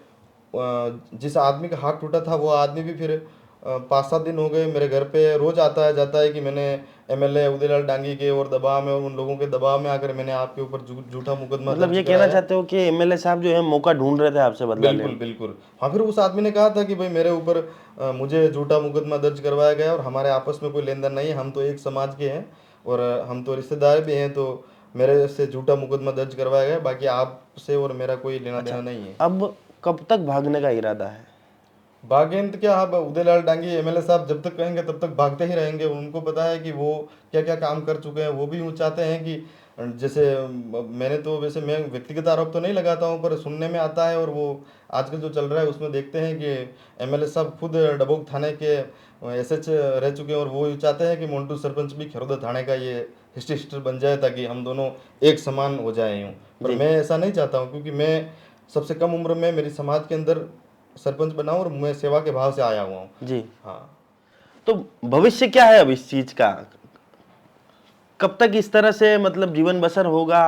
[SPEAKER 2] जिस आदमी का हाथ टूटा था वो आदमी भी फिर 5-7 दिन हो गए मेरे घर पे रोज आता है जाता है कि मैंने एमएलए उदयलाल डांगी के और दबाव में और उन लोगों के दबाव में आकर मैंने आपके ऊपर झूठा मुकदमा
[SPEAKER 3] मतलब
[SPEAKER 2] दर्ज
[SPEAKER 3] ये
[SPEAKER 2] कराया
[SPEAKER 3] कहना
[SPEAKER 2] है।
[SPEAKER 3] चाहते हो कि एमएलए साहब जो है मौका ढूंढ रहे थे आपसे बदला लेने?
[SPEAKER 2] बिल्कुल बिल्कुल। हाँ फिर उस आदमी ने कहा था कि भाई मेरे ऊपर मुझे झूठा मुकदमा दर्ज करवाया गया, और हमारे आपस में कोई लेन देन नहीं है, हम तो एक समाज के हैं और हम तो रिश्तेदार भी हैं, तो मेरे से झूठा मुकदमा दर्ज करवाया गया, बाकी आपसे और मेरा कोई लेना देना नहीं है।
[SPEAKER 3] अब कब तक भागने का इरादा है?
[SPEAKER 2] भागेंद्र क्या, अब उदयलाल डांगी एमएलए साहब जब तक कहेंगे तब तक भागते ही रहेंगे। उनको पता है कि वो क्या क्या काम कर चुके हैं। वो भी यूँ चाहते हैं कि जैसे मैंने तो वैसे मैं व्यक्तिगत आरोप तो नहीं लगाता हूँ, पर सुनने में आता है और वो आजकल जो चल रहा है उसमें देखते हैं कि एमएलए साहब खुद डबोक थाने के एसएच रह चुके हैं, और वो यूँ चाहते हैं कि मोन्टू सरपंच भी खरोदा थाने का ये हिस्ट्री बन जाए, ताकि हम दोनों एक समान हो जाए यूँ। पर मैं ऐसा नहीं चाहता हूँ, क्योंकि मैं सबसे कम उम्र में मेरी समाज के अंदर सरपंच बना और मैं सेवा के भाव से आया हुआ हूँ
[SPEAKER 3] जी।
[SPEAKER 2] हाँ।
[SPEAKER 3] तो भविष्य क्या है अब इस चीज का? कब तक इस तरह से मतलब जीवन बसर होगा?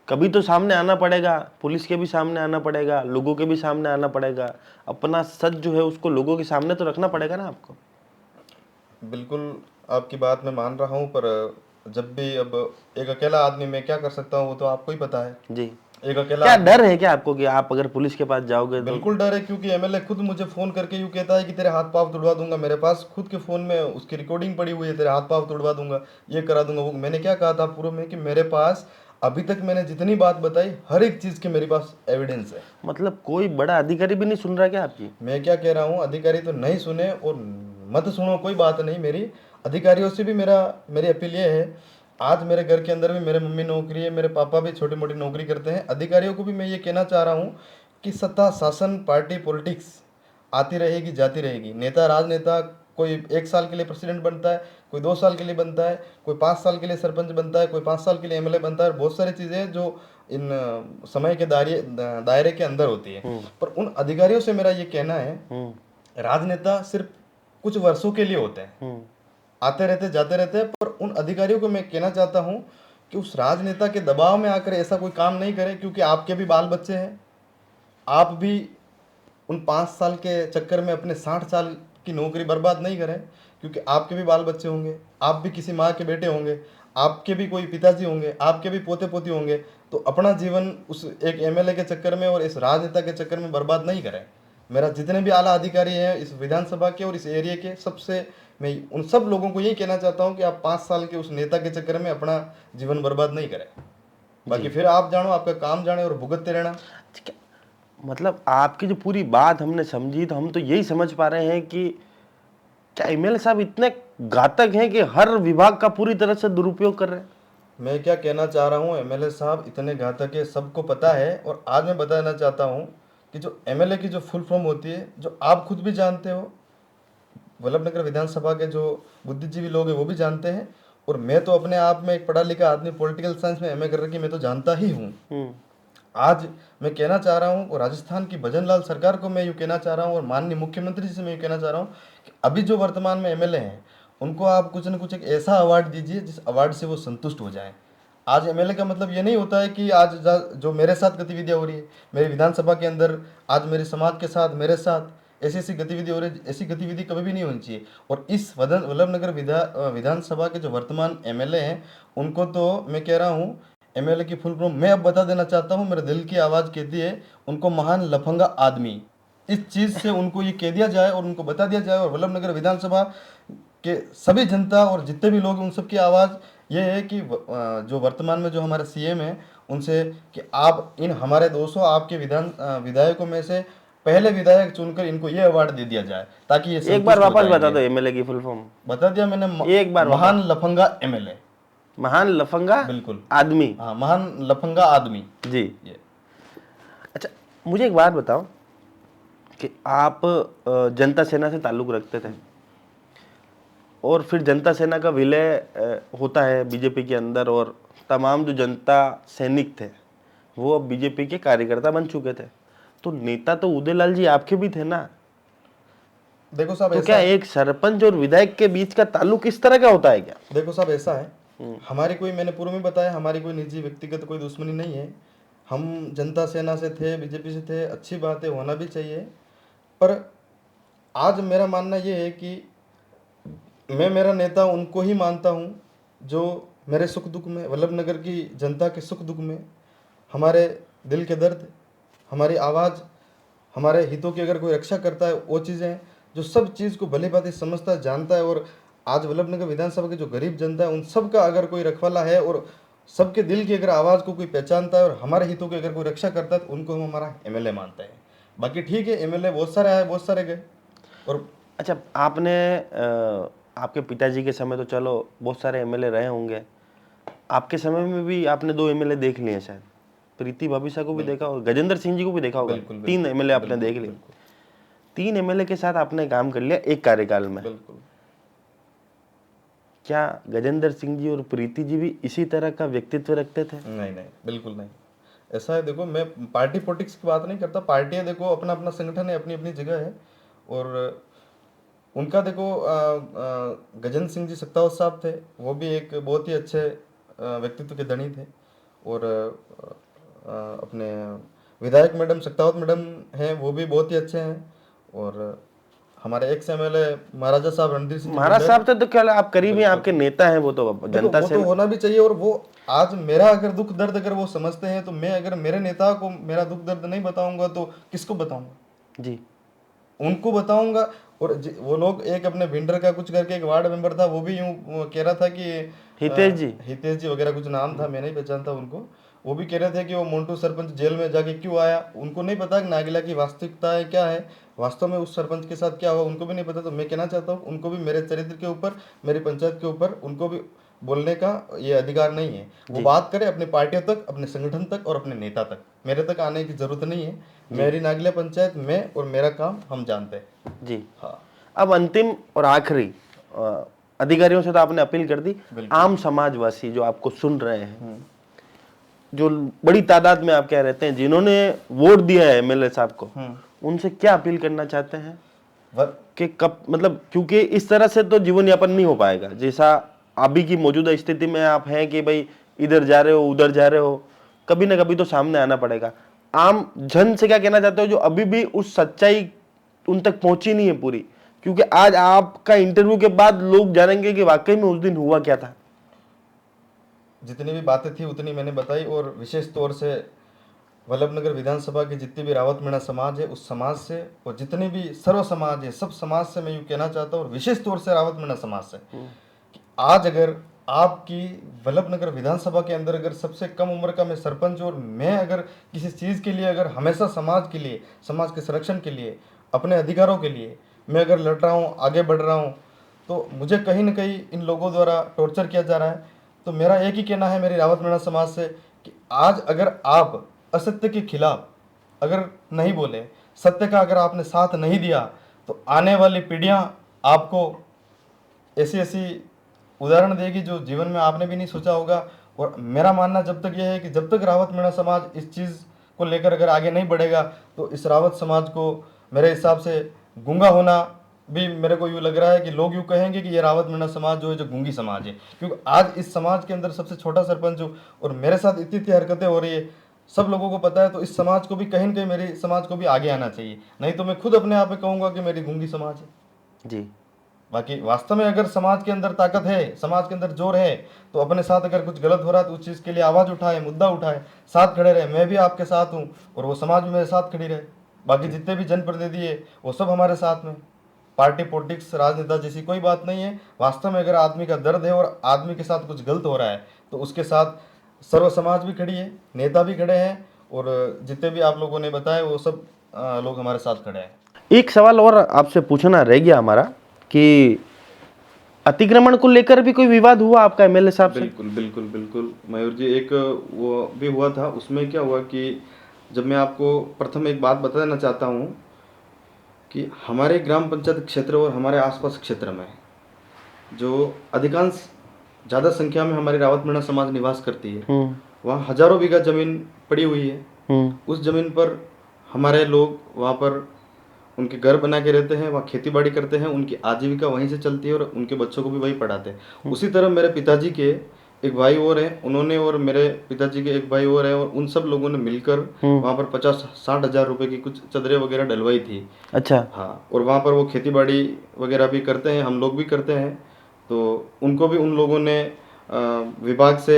[SPEAKER 3] कभी तो सामने आना पड़ेगा, पुलिस के भी सामने आना पड़ेगा, लोगों के भी सामने आना पड़ेगा, अपना सच जो है उसको लोगों के सामने तो रखना पड़ेगा ना आपको।
[SPEAKER 2] बिल्कुल आपकी बात मैं मान रहा हूँ, पर जब भी अब एक अकेला आदमी मैं क्या कर सकता हूँ वो तो आपको ही पता है
[SPEAKER 3] जी।
[SPEAKER 2] एक अकेला
[SPEAKER 3] क्या डर है क्या आपको कि आप अगर पुलिस के पास जाओगे तो?
[SPEAKER 2] बिल्कुल डर है, क्योंकि एमएलए खुद मुझे फोन करके यूँ कहता है कि तेरे हाथ पाँव तुड़वा दूंगा। मेरे पास खुद के फोन में उसकी रिकॉर्डिंग पड़ी हुई है, तेरे हाथ पाँव तुड़वा दूंगा, ये करा दूंगा वो। मैंने क्या कहा था पूर्व में कि मेरे पास अभी तक मैंने जितनी बात बताई हर एक चीज के मेरे पास एविडेंस है।
[SPEAKER 3] मतलब कोई बड़ा अधिकारी भी नहीं सुन रहा क्या आपकी?
[SPEAKER 2] मैं क्या कह रहा हूँ, अधिकारी तो नहीं सुने और मत सुनो, कोई बात नहीं। मेरी अधिकारियों से भी मेरी अपील ये है, आज मेरे घर के अंदर भी मेरे मम्मी नौकरी है, मेरे पापा भी छोटी मोटी नौकरी करते हैं। अधिकारियों को भी मैं ये कहना चाह रहा हूँ कि सत्ता शासन पार्टी पॉलिटिक्स आती रहेगी जाती रहेगी। नेता राजनेता कोई 1 साल के लिए प्रेसिडेंट बनता है, कोई 2 साल के लिए बनता है, कोई 5 साल के लिए सरपंच बनता है, कोई 5 साल के लिए एमएलए बनता है। बहुत सारी चीज़ें जो इन समय के दायरे के अंदर होती है। पर उन अधिकारियों से मेरा ये कहना है, राजनेता सिर्फ कुछ वर्षों के लिए होते हैं, आते रहते जाते रहते हैं। पर उन अधिकारियों को मैं कहना चाहता हूं कि उस राजनेता के दबाव में आकर ऐसा कोई काम नहीं करें, क्योंकि आपके भी बाल बच्चे हैं। आप भी उन 5 साल के चक्कर में अपने 60 साल की नौकरी बर्बाद नहीं करें, क्योंकि आपके भी बाल बच्चे होंगे, आप भी किसी माँ के बेटे होंगे, आपके भी कोई पिताजी होंगे, आपके भी पोते पोती होंगे। तो अपना जीवन उस एक एमएलए के चक्कर में और इस राजनेता के चक्कर में बर्बाद नहीं करें। मेरा जितने भी आला अधिकारी हैं इस विधानसभा के और इस एरिया के, सबसे मैं उन सब लोगों को यही कहना चाहता हूं कि आप 5 साल के उस नेता के चक्कर में अपना जीवन बर्बाद नहीं करें। बाकी फिर आप जानो, आपका काम जाने और भुगतते रहना।
[SPEAKER 3] मतलब आपकी जो पूरी बात हमने समझी तो हम तो यही समझ पा रहे हैं कि क्या एमएलए साहब इतने घातक हैं कि हर विभाग का पूरी तरह से दुरुपयोग कर रहे हैं।
[SPEAKER 2] मैं क्या कहना चाह रहा हूँ, एमएलए साहब इतने घातक है, सबको पता है। और आज मैं बताना चाहता हूँ कि जो एमएलए की जो फुल फॉर्म होती है, जो आप खुद भी जानते हो, वल्लभनगर विधानसभा के जो बुद्धिजीवी लोग हैं वो भी जानते हैं, और मैं तो अपने आप में एक पढ़ा लिखा आदमी, पॉलिटिकल साइंस में एमए कर रखी, मैं तो जानता ही हूँ। आज मैं कहना चाह रहा हूँ, और राजस्थान की भजनलाल सरकार को मैं यूँ कहना चाह रहा हूँ, और माननीय मुख्यमंत्री जी से मैं यूँ कहना चाह रहा हूँ कि अभी जो वर्तमान में एमएलए हैं उनको आप कुछ न कुछ एक ऐसा अवार्ड दीजिए जिस अवार्ड से वो संतुष्ट हो जाएं। आज एमएलए का मतलब ये नहीं होता है कि आज जो मेरे साथ गतिविधियाँ हो रही है, मेरी विधानसभा के अंदर, आज मेरे समाज के साथ, मेरे साथ ऐसी ऐसी गतिविधि हो रही है, ऐसी गतिविधि कभी भी नहीं होनी चाहिए। और इस वल्लभनगर विधानसभा के जो वर्तमान एमएलए हैं उनको तो मैं कह रहा हूँ, एमएलए की फुल फॉर्म मैं अब बता देना चाहता हूँ, मेरे दिल की आवाज़ कहती है उनको महान लफंगा आदमी। इस चीज़ से उनको ये कह दिया जाए और उनको बता दिया जाए, और वल्लभनगर विधानसभा के सभी जनता और जितने भी लोग हैं उन सबकी आवाज़ ये है कि जो वर्तमान में जो हमारे सीएम हैं उनसे कि आप इन हमारे 200 आपके विधायकों में से पहले विधायक चुनकर इनको ये अवार्ड दे दिया जाए, ताकि ये
[SPEAKER 3] एक बार
[SPEAKER 2] संतुष्ट हो
[SPEAKER 3] वापस बता
[SPEAKER 2] जाएंगे।
[SPEAKER 3] दो एमएलए की फुल फॉर्म।
[SPEAKER 2] बता दिया मैंने,
[SPEAKER 3] एक बार
[SPEAKER 2] महान लफंगा एमएलए।
[SPEAKER 3] महान लफंगा
[SPEAKER 2] बिल्कुल
[SPEAKER 3] आदमी।
[SPEAKER 2] हाँ, महान लफंगा आदमी
[SPEAKER 3] जी।
[SPEAKER 2] ये।
[SPEAKER 3] अच्छा, मुझे एक बात बताओ कि आप जनता सेना से ताल्लुक रखते थे, और फिर जनता सेना का विलय होता है बीजेपी के अंदर, और तमाम जो जनता सैनिक थे वो अब बीजेपी के कार्यकर्ता बन चुके थे, तो नेता तो उदयलाल जी आपके भी थे ना।
[SPEAKER 2] देखो साहब,
[SPEAKER 3] तो क्या एक सरपंच और विधायक के बीच का ताल्लुक इस तरह का होता है क्या?
[SPEAKER 2] देखो साहब, ऐसा है, हमारी कोई, मैंने पूर्व में बताया, हमारी कोई निजी व्यक्तिगत कोई दुश्मनी नहीं है। हम जनता सेना से थे, बीजेपी से थे, अच्छी बात है, होना भी चाहिए। पर आज मेरा मानना ये है कि मैं मेरा नेता उनको ही मानता हूँ जो मेरे सुख दुख में, वल्लभनगर की जनता के सुख दुख में, हमारे दिल के दर्द, हमारी आवाज़, हमारे हितों की अगर कोई रक्षा करता है, वो चीज़ें जो सब चीज़ को भली भांति समझता है, जानता है। और आज वल्लभनगर विधानसभा की जो गरीब जनता है उन सब का अगर कोई रखवाला है, और सबके दिल की अगर आवाज़ को कोई पहचानता है, और हमारे हितों की अगर कोई रक्षा करता है, तो उनको हम हमारा एमएलए मानते हैं। बाकी ठीक है, एमएलए बहुत सारे आए, बहुत सारे गए। और
[SPEAKER 3] अच्छा, आपने आपके पिताजी के समय तो चलो बहुत सारे एमएलए रहे होंगे, आपके समय में भी आपने 2 एमएलए देख लिए शायद, प्रीति भाभी को भी देखा और गजेंद्र सिंह जी को भी देखा होगा। 3 एमएलए आपने देख लिए। 3 एमएलए के साथ आपने काम कर लिया एक कार्यकाल में।
[SPEAKER 2] बिल्कुल।
[SPEAKER 3] क्या गजेंद्र सिंह जी और प्रीति जी भी इसी तरह का व्यक्तित्व रखते थे?
[SPEAKER 2] नहीं नहीं, बिल्कुल नहीं। ऐसा है, देखो मैं पार्टी पॉलिटिक्स की बात नहीं करता, पार्टियां देखो अपना अपना संगठन है, अपनी अपनी जगह है। और उनका देखो गजेंद्र सिंह जी सत्तावत साहब थे, वो भी एक बहुत ही अच्छे व्यक्तित्व के धनी थे। और अपने विधायक मैडम सत्तावत मैडम हैं, वो भी बहुत ही अच्छे हैं। और हमारे एक्स एमएलए महाराजा साहब रणधीर सिंह
[SPEAKER 3] महाराज साहब से तो क्या आप करीब ही आपके नेता हैं, वो तो जनता से
[SPEAKER 2] तो होना भी चाहिए। और वो आज मेरा अगर दुख दर्द अगर वो समझते हैं, तो मैं अगर मेरे नेता को मेरा दुख दर्द नहीं बताऊंगा तो किसको बताऊंगा
[SPEAKER 3] जी?
[SPEAKER 2] उनको बताऊंगा। और वो लोग, एक अपने भिंडर का कुछ करके एक वार्ड मेंबर था, वो भी यूं कह रहा था कि हितेश जी वगैरह कुछ नाम था, मैं नहीं पहचानता उनको। वो भी कह रहे थे कि वो मोन्टू सरपंच जेल में जाके क्यों आया, उनको नहीं पता कि नागिला की वास्तविकता है क्या है, वास्तव में उस सरपंच के साथ क्या हुआ, उनको भी नहीं पता। तो मैं कहना चाहता हूँ, उनको भी मेरे चरित्र के ऊपर, मेरी पंचायत के ऊपर उनको भी बोलने का ये अधिकार नहीं है। वो बात करे अपनी पार्टियों तक, अपने संगठन तक और अपने नेता तक, मेरे तक आने की जरूरत नहीं है। मेरी नागिला पंचायत, मैं और मेरा काम हम जानते हैं
[SPEAKER 3] जी।
[SPEAKER 2] हाँ।
[SPEAKER 3] अब अंतिम और आखिरी, अधिकारियों से तो आपने अपील कर दी, आम समाजवासी जो आपको सुन रहे हैं, जो बड़ी तादाद में आप क्या रहते हैं, जिन्होंने वोट दिया है एमएलए साहब को, उनसे क्या अपील करना चाहते हैं कि कब, मतलब क्योंकि इस तरह से तो जीवन यापन नहीं हो पाएगा जैसा अभी की मौजूदा स्थिति में आप हैं कि भाई इधर जा रहे हो उधर जा रहे हो, कभी ना कभी तो सामने आना पड़ेगा। आम जन से क्या कहना चाहते हो जो अभी भी उस सच्चाई उन तक पहुंची नहीं है पूरी, क्योंकि आज आपका इंटरव्यू के बाद लोग जानेंगे कि वाकई में उस दिन हुआ क्या था।
[SPEAKER 2] जितनी भी बातें थी उतनी मैंने बताई। और विशेष तौर से वल्लभनगर विधानसभा के जितनी भी रावत मीणा समाज है, उस समाज से, और जितने भी सर्व समाज है, सब समाज से मैं यूँ कहना चाहता हूँ, और विशेष तौर से रावत मीणा समाज से, कि आज अगर आपकी वल्लभनगर विधानसभा के अंदर अगर सबसे कम उम्र का मैं सरपंच और मैं अगर किसी चीज़ के लिए अगर हमेशा समाज के लिए, समाज के संरक्षण के लिए, अपने अधिकारों के लिए मैं अगर लड़ रहा हूँ, आगे बढ़ रहा हूँ, तो मुझे कहीं ना कहीं इन लोगों द्वारा टॉर्चर किया जा रहा है। तो मेरा एक ही कहना है मेरी रावत मीणा समाज से कि आज अगर आप असत्य के खिलाफ अगर नहीं बोले, सत्य का अगर आपने साथ नहीं दिया, तो आने वाली पीढ़ियां आपको ऐसी ऐसी उदाहरण देगी जो जीवन में आपने भी नहीं सोचा होगा। और मेरा मानना जब तक यह है कि जब तक रावत मीणा समाज इस चीज़ को लेकर अगर आगे नहीं बढ़ेगा, तो इस रावत समाज को मेरे हिसाब से गूंगा होना भी, मेरे को यूँ लग रहा है कि लोग यूँ कहेंगे कि ये रावत मीणा समाज जो है जो गूंगी समाज है, क्योंकि आज इस समाज के अंदर सबसे छोटा सरपंच हूँ और मेरे साथ इतनी इतनी हरकतें हो रही है, सब लोगों को पता है। तो इस समाज को भी कहीं ना कहीं, मेरी समाज को भी आगे आना चाहिए, नहीं तो मैं खुद अपने आप में कहूँगा कि मेरी गूंगी समाज है
[SPEAKER 3] जी।
[SPEAKER 2] बाकी वास्तव में अगर समाज के अंदर ताकत है, समाज के अंदर जोर है, तो अपने साथ अगर कुछ गलत हो रहा है तो उस चीज़ के लिए आवाज़ उठाए, मुद्दा उठाए, साथ खड़े रहे। मैं भी आपके साथ हूँ और वो समाज भी मेरे साथ खड़ी रहे। बाकी जितने भी जनप्रतिनिधि है वो सब हमारे साथ में। पार्टी पॉलिटिक्स राजनेता जैसी कोई बात नहीं है। वास्तव में अगर आदमी का दर्द है और आदमी के साथ कुछ गलत हो रहा है तो उसके साथ सर्व समाज भी खड़ी है, नेता भी खड़े हैं, और जितने भी आप लोगों ने बताया वो सब लोग हमारे साथ खड़े हैं।
[SPEAKER 3] एक सवाल और आपसे पूछना रह गया हमारा कि अतिक्रमण को लेकर भी कोई विवाद हुआ आपका एमएलए साहब से?
[SPEAKER 2] बिल्कुल बिल्कुल बिल्कुल मयूर जी, एक वो भी हुआ था। उसमें क्या हुआ कि जब मैं आपको प्रथम एक बात बताना चाहता हूँ कि हमारे ग्राम पंचायत क्षेत्र और हमारे आसपास क्षेत्र में जो अधिकांश ज़्यादा संख्या में हमारी रावत मीणा समाज निवास करती है, वहाँ हजारों बीघा जमीन पड़ी हुई है। उस जमीन पर हमारे लोग वहाँ पर उनके घर बना के रहते हैं, वहाँ खेती बाड़ी करते हैं, उनकी आजीविका वहीं से चलती है और उनके बच्चों को भी वही पढ़ाते हैं। उसी तरह मेरे पिताजी के एक भाई और हैं, उन्होंने और मेरे पिताजी के एक भाई और हैं, और उन सब लोगों ने मिलकर वहाँ पर 50-60 हज़ार रुपए की कुछ चदरें वगैरह डलवाई थी।
[SPEAKER 3] अच्छा।
[SPEAKER 2] हाँ, और वहाँ पर वो खेती बाड़ी वगैरह भी करते हैं, हम लोग भी करते हैं। तो उनको भी उन लोगों ने विभाग से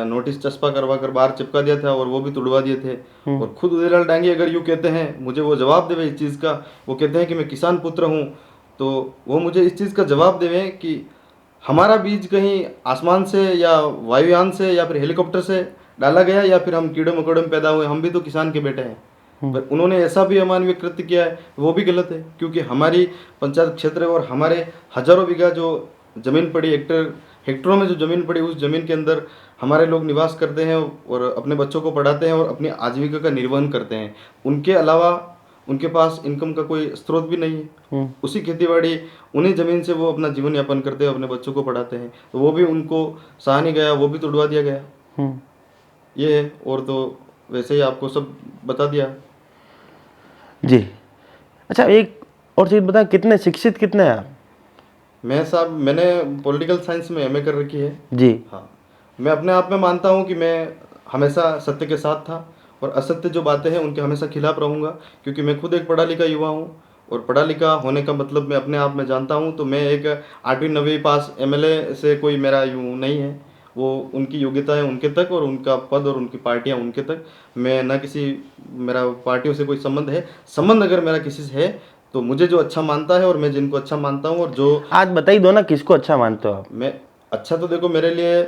[SPEAKER 2] नोटिस चस्पा करवा कर बाहर चिपका दिया था और वो भी तुड़वा दिए थे। और खुद उदयलाल डांगी अगर यूँ कहते हैं, मुझे वो जवाब देवे इस चीज़ का, वो कहते हैं कि मैं किसान पुत्र हूँ, तो वो मुझे इस चीज़ का जवाब देवे कि हमारा बीज कहीं आसमान से या वायुयान से या फिर हेलीकॉप्टर से डाला गया या फिर हम कीड़े मकोड़े में पैदा हुए, हम भी तो किसान के बेटे हैं। पर उन्होंने ऐसा भी अमानवीय कृत्य किया है, वो भी गलत है, क्योंकि हमारी पंचायत क्षेत्र और हमारे हजारों बीघा जो जमीन पड़ी, हेक्टरों में जो जमीन पड़ी, उस जमीन के अंदर हमारे लोग निवास करते हैं और अपने बच्चों को पढ़ाते हैं और अपनी आजीविका का निर्वहन करते हैं। उनके अलावा उनके पास इनकम का कोई स्रोत भी नहीं है। उसी खेतीबाड़ी, उन्हीं जमीन से वो अपना जीवन यापन करते हैं, अपने बच्चों को पढ़ाते हैं। तो वो भी उनको सहा नहीं गया, वो भी तोड़वा दिया गया। ये है, और तो वैसे ही आपको सब बता दिया
[SPEAKER 3] जी। अच्छा, एक और चीज़ बता, कितने शिक्षित कितने हैं आप?
[SPEAKER 2] मैं साहब, मैंने पॉलिटिकल साइंस में एमए कर रखी है
[SPEAKER 3] जी।
[SPEAKER 2] हाँ, मैं अपने आप में मानता हूँ कि मैं हमेशा सत्य के साथ था और असत्य जो बातें हैं उनके हमेशा खिलाफ रहूँगा, क्योंकि मैं खुद एक पढ़ा लिखा युवा हूँ और पढ़ा लिखा होने का मतलब मैं अपने आप में जानता हूँ। तो मैं एक 8वीं 9वीं पास एमएलए से कोई मेरा यूँ नहीं है, वो उनकी योग्यता है उनके तक और उनका पद और उनकी पार्टियाँ उनके तक। मैं ना किसी, मेरा पार्टियों से कोई संबंध है, संबंध अगर मेरा किसी से है तो मुझे जो अच्छा मानता है और मैं जिनको अच्छा मानता हूँ, और जो
[SPEAKER 3] आज बताइए दो ना, किसको अच्छा मानते हो आप?
[SPEAKER 2] मैं अच्छा तो देखो, मेरे लिए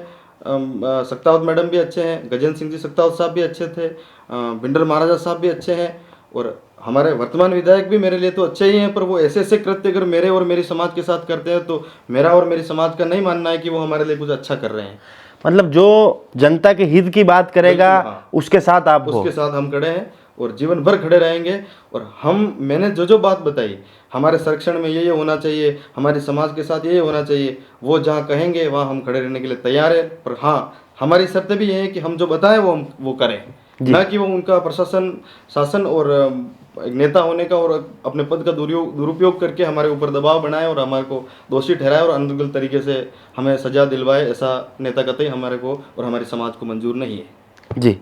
[SPEAKER 2] सक्तावत मैडम भी अच्छे हैं, गजेंद्र सिंह जी सक्तावत साहब भी अच्छे थे, भिंडर महाराजा साहब भी अच्छे हैं, और हमारे वर्तमान विधायक भी मेरे लिए तो अच्छे ही हैं। पर वो ऐसे ऐसे कृत्य अगर मेरे और मेरी समाज के साथ करते हैं तो मेरा और मेरी समाज का नहीं मानना है कि वो हमारे लिए कुछ अच्छा कर रहे हैं।
[SPEAKER 3] मतलब जो जनता के हित की बात करेगा,
[SPEAKER 2] हाँ,
[SPEAKER 3] उसके साथ आप हो।
[SPEAKER 2] उसके साथ हम खड़े हैं और जीवन भर खड़े रहेंगे। और मैंने जो बात बताई, हमारे संरक्षण में ये होना चाहिए, हमारे समाज के साथ ये होना चाहिए, वो जहाँ कहेंगे वहाँ हम खड़े रहने के लिए तैयार है। पर हाँ, हमारी शर्त भी ये है कि हम जो बताएं वो करें, ना कि वो उनका प्रशासन, शासन और एक नेता होने का और अपने पद का दुरुपयोग करके हमारे ऊपर दबाव बनाए और हमारे को दोषी ठहराए और अनर्गल तरीके से हमें सजा दिलवाए। ऐसा नेता कतई हमारे को और हमारे समाज को मंजूर नहीं है
[SPEAKER 3] जी।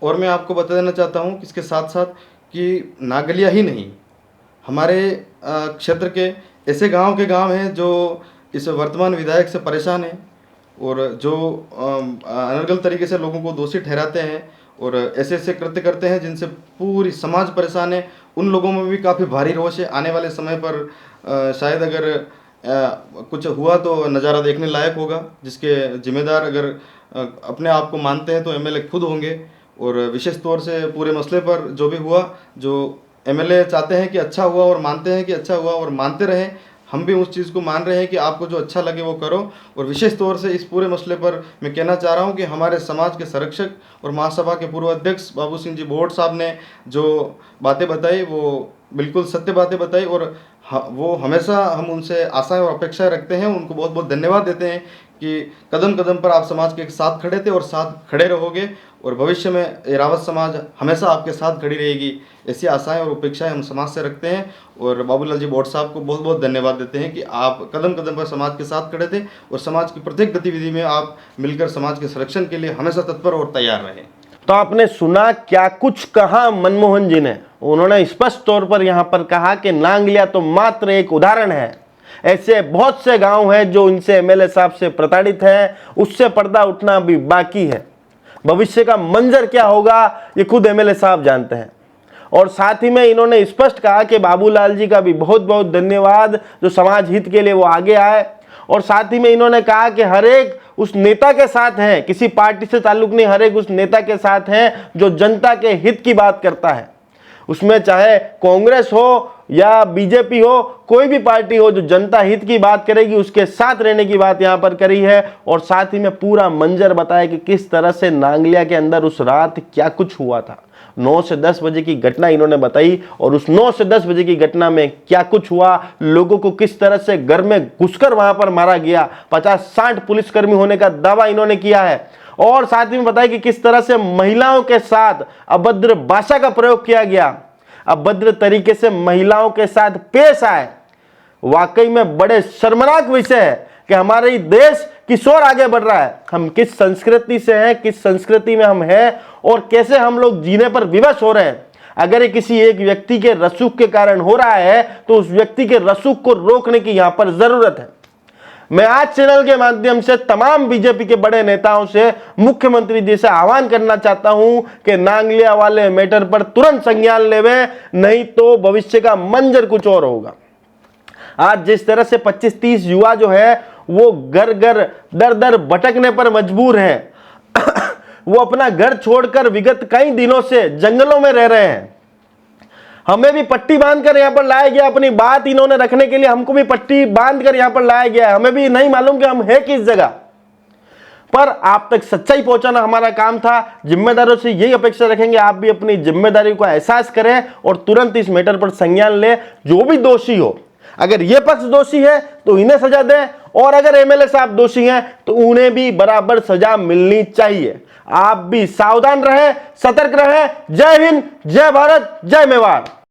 [SPEAKER 2] और मैं आपको बता देना चाहता हूँ कि इसके साथ साथ कि नागलिया ही नहीं, हमारे क्षेत्र के ऐसे गांव के गांव हैं जो इस वर्तमान विधायक से परेशान हैं और जो अनर्गल तरीके से लोगों को दोषी ठहराते हैं और ऐसे ऐसे कृत्य करते हैं जिनसे पूरी समाज परेशान है। उन लोगों में भी काफ़ी भारी रोष है। आने वाले समय पर शायद अगर कुछ हुआ तो नज़ारा देखने लायक होगा, जिसके जिम्मेदार अगर अपने आप को मानते हैं तो एमएलए खुद होंगे। और विशेष तौर से पूरे मसले पर जो भी हुआ, जो एमएलए चाहते हैं कि अच्छा हुआ और मानते हैं कि अच्छा हुआ और मानते रहें, हम भी उस चीज़ को मान रहे हैं कि आपको जो अच्छा लगे वो करो। और विशेष तौर से इस पूरे मसले पर मैं कहना चाह रहा हूँ कि हमारे समाज के संरक्षक और महासभा के पूर्व अध्यक्ष बाबू सिंह जी बोहड़ साहब ने जो बातें बताई वो बिल्कुल सत्य बातें बताई, और वो हमेशा हम उनसे आशाएं और अपेक्षाएं रखते हैं। उनको बहुत बहुत धन्यवाद देते हैं कि कदम कदम पर आप समाज के साथ खड़े थे और साथ खड़े रहोगे, और भविष्य में ये रावत समाज हमेशा आपके साथ खड़ी रहेगी। ऐसी आशाएं और अपेक्षाएं हम समाज से रखते हैं, और बाबूलाल जी बोहड़ साहब को बहुत बहुत धन्यवाद देते हैं कि आप कदम कदम पर समाज के साथ खड़े थे और समाज की प्रत्येक गतिविधि में आप मिलकर समाज के संरक्षण के लिए हमेशा तत्पर और तैयार रहे।
[SPEAKER 3] तो आपने सुना क्या कुछ कहा मनमोहन जी ने। उन्होंने स्पष्ट तौर पर यहाँ पर कहा कि नांगलिया तो मात्र एक उदाहरण है, ऐसे बहुत से गांव हैं जो इनसे एमएलए साहब से प्रताड़ित हैं, उससे पर्दा उठना भी बाकी है। भविष्य का मंजर क्या होगा ये खुद एमएलए साहब जानते हैं। और साथ ही में इन्होंने स्पष्ट कहा कि बाबूलाल जी का भी बहुत बहुत धन्यवाद जो समाज हित के लिए वो आगे आए। और साथ ही में इन्होंने कहा कि हर एक उस नेता के साथ हैं, किसी पार्टी से ताल्लुक नहीं, हर एक उस नेता के साथ हैं जो जनता के हित की बात करता है। उसमें चाहे कांग्रेस हो या बीजेपी हो, कोई भी पार्टी हो, जो जनता हित की बात करेगी उसके साथ रहने की बात यहाँ पर करी है। और साथ ही में पूरा मंजर बताया कि किस तरह से नांगलिया के अंदर उस रात क्या कुछ हुआ था। 9 से 10 बजे की घटना इन्होंने बताई, और उस 9 से 10 बजे की घटना में क्या कुछ हुआ, लोगों को किस तरह से घर में घुसकर वहां पर मारा गया। 50-60 पुलिसकर्मी होने का दावा इन्होंने किया है। और साथ ही में बताया कि किस तरह से महिलाओं के साथ अभद्र भाषा का प्रयोग किया गया, अभद्र तरीके से महिलाओं के साथ पेश आए। वाकई में बड़े शर्मनाक विषय है कि हमारे देश किस ओर आगे बढ़ रहा है, हम किस संस्कृति से हैं, किस संस्कृति में हम हैं, और कैसे हम लोग जीने पर विवश हो रहे हैं। अगर ये किसी एक व्यक्ति के रसूख के कारण हो रहा है तो उस व्यक्ति के रसूख को रोकने की यहां पर जरूरत है। मैं आज चैनल के माध्यम से तमाम बीजेपी के बड़े नेताओं से, मुख्यमंत्री जी से आह्वान करना चाहता हूं कि नांगलिया वाले मैटर पर तुरंत संज्ञान लेवे, नहीं तो भविष्य का मंजर कुछ और होगा। आज जिस तरह से 25-30 युवा जो है वो घर घर दर दर भटकने पर मजबूर हैं वो अपना घर छोड़कर विगत कई दिनों से जंगलों में रह रहे हैं। हमें भी पट्टी बांधकर यहाँ पर लाया गया, अपनी बात इन्होंने रखने के लिए हमको भी पट्टी बांधकर यहाँ पर लाया गया है। हमें भी नहीं मालूम कि हम है किस जगह पर। आप तक सच्चाई पहुंचाना हमारा काम था। जिम्मेदारों से यही अपेक्षा रखेंगे आप भी अपनी जिम्मेदारी को एहसास करें और तुरंत इस मैटर पर संज्ञान लें। जो भी दोषी हो, अगर ये पक्ष दोषी है तो इन्हें सजा दें, और अगर एमएलए साहब दोषी हैं तो उन्हें भी बराबर सजा मिलनी चाहिए। आप भी सावधान रहें, सतर्क रहें। जय हिंद, जय भारत, जय मेवाड़।